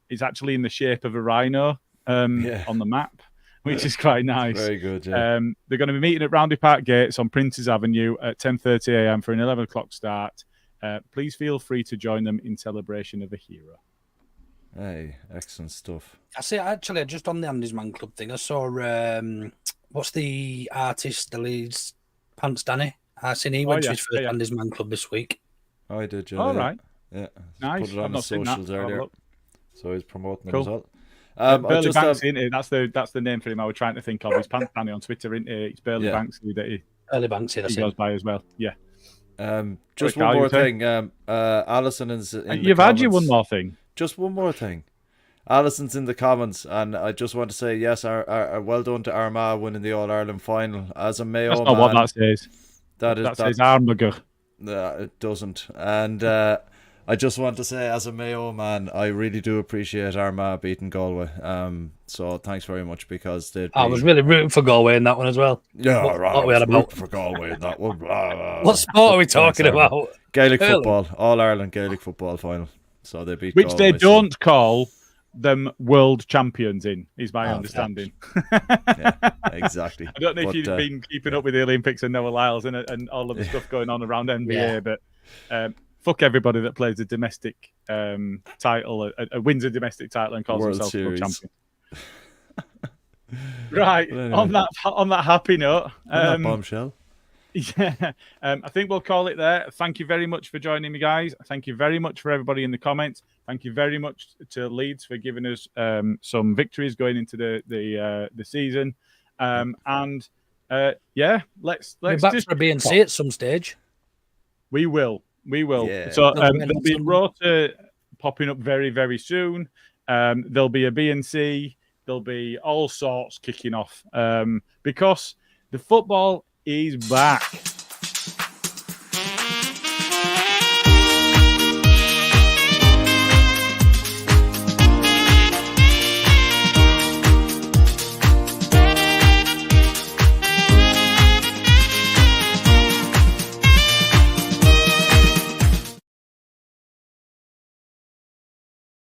It's actually in the shape of a rhino on the map. which is quite nice. Very good, yeah. They're going to be meeting at Roundy Park Gates on Princes Avenue at 10:30 a.m. for an 11 o'clock start. Please feel free to join them in celebration of a hero. Hey, excellent stuff. I see. Actually, just on the Andy's Man Club thing, I saw what's the artist, the leads, Pants Danny. I seen he went to his first Andy's Man Club this week. Oh, I did, yeah. All right. Yeah. Nice. Put it on his socials earlier. So he's promoting it as well. Burley Banks, isn't it? That's the name for him I was trying to think of. He's Pants Danny on Twitter, isn't it? It's Burley Banks that he goes by as well. Yeah. Just one more thing. Alison is in You've had you one more thing. Just one more thing. Alison's in the comments, and I just want to say yes, our well done to Armagh winning the All Ireland final. As a Mayo That's not what that says. That says Armagh. It doesn't. And I just want to say, as a Mayo man, I really do appreciate Armagh beating Galway. So thanks very much, because I was really rooting for Galway in that one as well. Yeah, what are we on about? For Galway in that one. What sport are we talking about? Gaelic football, All Ireland Gaelic football final. So they beat which Galway, they don't call them world champions in, is my understanding. Yeah, exactly. I don't know if you've been keeping up with the Olympics and Noah Lyles and all of the stuff going on around NBA, but fuck everybody that plays a domestic title, wins a domestic title and calls World themselves Series. world champion. Right, anyway. on that happy note, that bombshell. Yeah, I think we'll call it there. Thank you very much for joining me, guys. Thank you very much for everybody in the comments. Thank you very much to Leeds for giving us some victories going into the season. Let's We're back for a B&C at some stage. We will. Yeah. So there'll be a rota popping up very, very soon. There'll be a B&C. There'll be all sorts kicking off because the football is back.